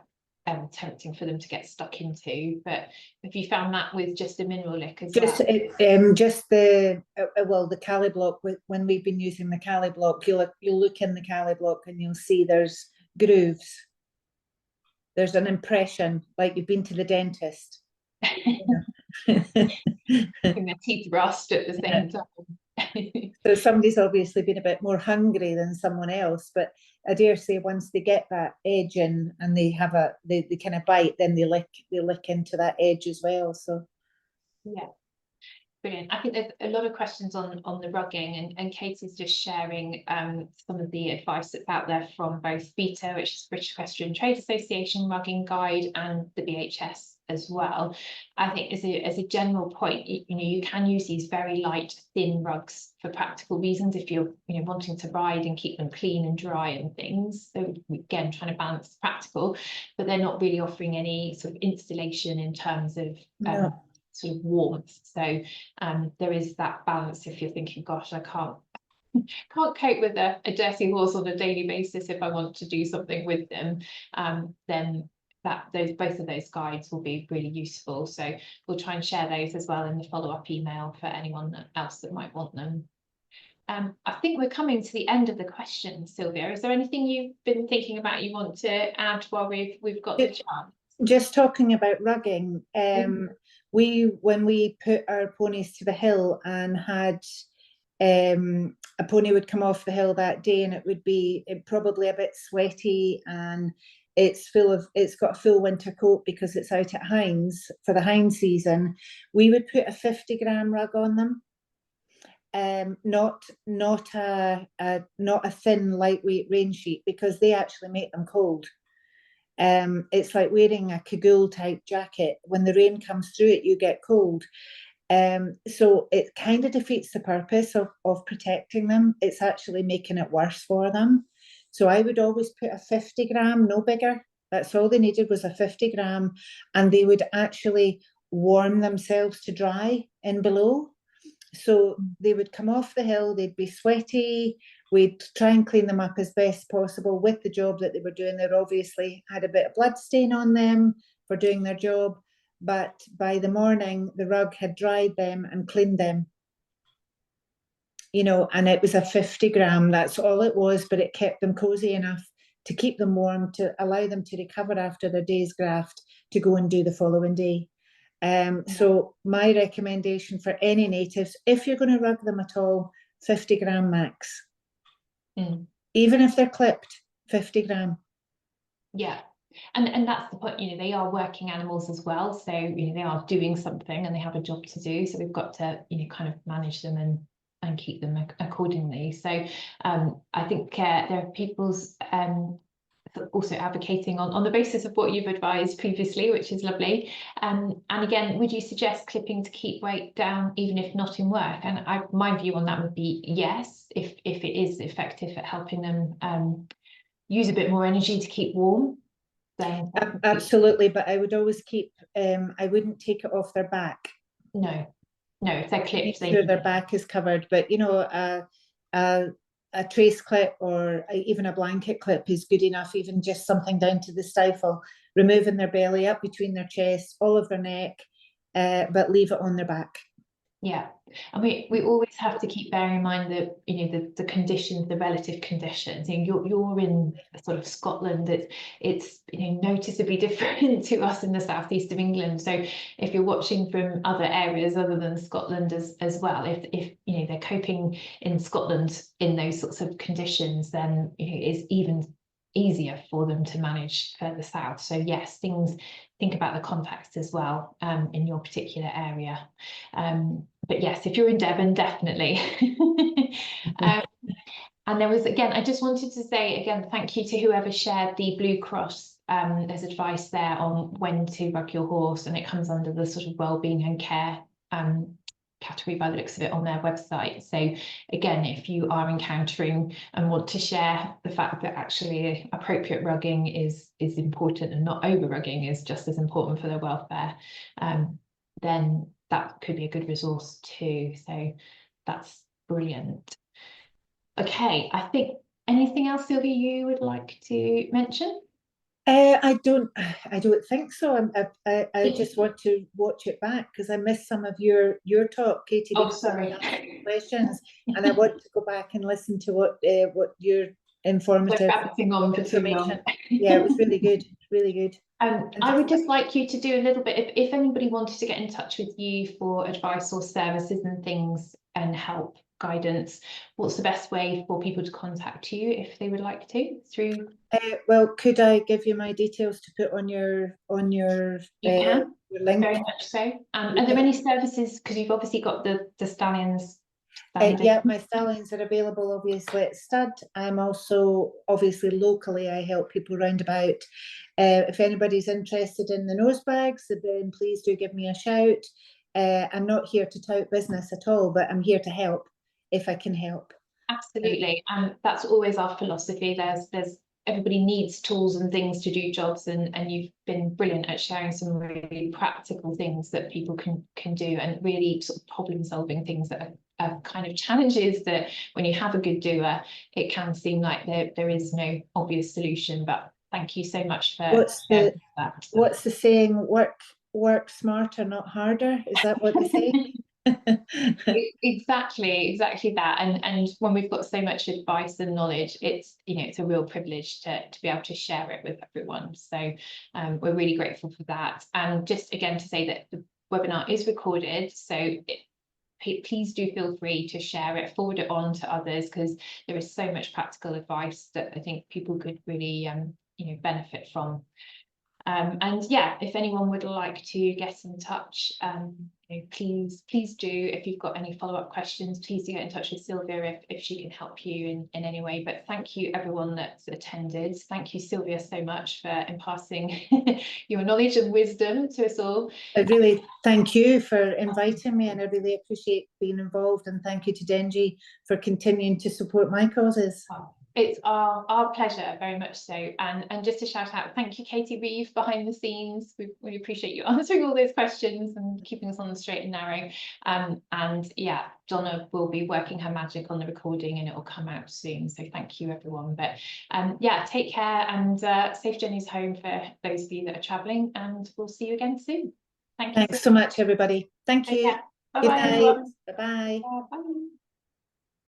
tempting for them to get stuck into, but have you found that with just a mineral lick as Just well? just the the Cali block. When we've been using the Cali block, you'll look in the Cali block and you'll see there's grooves. There's an impression like you've been to the dentist. And their teeth rust at the same time. So somebody's obviously been a bit more hungry than someone else, but I dare say once they get that edge in and they have they kind of bite, then they lick into that edge as well. So yeah. Brilliant. I think there's a lot of questions on the rugging, and Katie's just sharing some of the advice that's out there from both BETA, which is British Equestrian Trade Association rugging guide, and the BHS as well. I think as a general point, you can use these very light, thin rugs for practical reasons if you're wanting to ride and keep them clean and dry and things. So again, trying to balance practical, but they're not really offering any sort of installation in terms of sort of warmth. So there is that balance if you're thinking, gosh, I can't cope with a dirty horse on a daily basis if I want to do something with them, then both of those guides will be really useful. So we'll try and share those as well in the follow-up email for anyone else that might want them. I think we're coming to the end of the questions, Sylvia. Is there anything you've been thinking about you want to add while we've got the chance? Just talking about rugging, when we put our ponies to the hill and had a pony would come off the hill that day and it would be probably a bit sweaty and it's got a full winter coat because it's out at Hinds for the hind season, we would put a 50-gram rug on them. Not a thin lightweight rain sheet, because they actually make them cold. It's like wearing a cagoule type jacket. When the rain comes through it, you get cold. So it kind of defeats the purpose of protecting them. It's actually making it worse for them. So I would always put a 50-gram, no bigger. That's all they needed was a 50-gram, and they would actually warm themselves to dry in below. So they would come off the hill, they'd be sweaty, we'd try and clean them up as best possible with the job that they were doing. They obviously had a bit of blood stain on them for doing their job, but by the morning, the rug had dried them and cleaned them. And it was a 50-gram, that's all it was, but it kept them cozy enough to keep them warm, to allow them to recover after their day's graft to go and do the following day. So my recommendation for any natives, if you're going to rug them at all, 50-gram max. Even if they're clipped, 50-gram. Yeah. And that's the point, they are working animals as well. So, they are doing something and they have a job to do. So we've got to, kind of manage them and keep them accordingly. So I think there are people's also advocating on the basis of what you've advised previously, which is lovely. And again, would you suggest clipping to keep weight down, even if not in work? And my view on that would be yes, if it is effective at helping them use a bit more energy to keep warm. Then absolutely, but I would always keep. I wouldn't take it off their back. No, if they're clipped, make sure their back is covered. But a trace clip or even a blanket clip is good enough, even just something down to the stifle, removing their belly up between their chest, all of their neck, but leave it on their back. Yeah, and we always have to keep bearing in mind that the conditions, the relative conditions. You're in sort of Scotland. It's noticeably different to us in the southeast of England. So if you're watching from other areas other than Scotland as well, if they're coping in Scotland in those sorts of conditions, then it's even easier for them to manage further south. So yes, think about the context as well in your particular area. But yes, if you're in Devon, definitely. And there was, again, I just wanted to say again, thank you to whoever shared the Blue Cross. There's advice there on when to rug your horse, and it comes under the sort of wellbeing and care category by the looks of it on their website. So again, if you are encountering and want to share the fact that actually appropriate rugging is important and not over rugging is just as important for their welfare, then that could be a good resource too. So that's brilliant. Okay, I think anything else, Sylvia, you would like to mention? I don't think so. I just want to watch it back because I missed some of your talk, Katie. Oh, sorry. Questions, and I want to go back and listen to what your informative information. Yeah, it was really good, really good. I would just like you to do a little bit, if anybody wanted to get in touch with you for advice or services and things and help, guidance, what's the best way for people to contact you if they would like to? Through well, could I give you my details to put on your you can, your link? very much so. Are there any services, because you've obviously got the stallions? Yeah, my stallions are available obviously at stud. I'm also obviously locally, I help people round about. If anybody's interested in the nose bags, then please do give me a shout. I'm not here to tout business at all, but I'm here to help if I can help. Absolutely, and that's always our philosophy. There's everybody needs tools and things to do jobs, and you've been brilliant at sharing some really practical things that people can do, and really sort of problem solving things that are kind of challenges that when you have a good doer, it can seem like there is no obvious solution. But thank you so much for sharing that. What's the saying? Work smarter, not harder. Is that what they say? Exactly that, and when we've got so much advice and knowledge, it's it's a real privilege to be able to share it with everyone. So we're really grateful for that. And just again to say that the webinar is recorded, so please do feel free to share it, forward it on to others, because there is so much practical advice that I think people could really benefit from. And yeah, if anyone would like to get in touch, please do. If you've got any follow-up questions, please do get in touch with Sylvia if she can help you in any way. But thank you everyone that's attended. Thank you, Sylvia, so much for imparting your knowledge and wisdom to us all. I really thank you for inviting me, and I really appreciate being involved, and thank you to Dengie for continuing to support my causes. It's our pleasure, very much so. And just a shout out, thank you, Katie Reeve, behind the scenes. We really appreciate you answering all those questions and keeping us on the straight and narrow. And yeah, Donna will be working her magic on the recording and it will come out soon. So thank you, everyone. But yeah, take care and safe journeys home for those of you that are travelling, and we'll see you again soon. Thank you. Thanks so much, everybody. Thank you. Bye-bye, everyone. Bye-bye. Bye.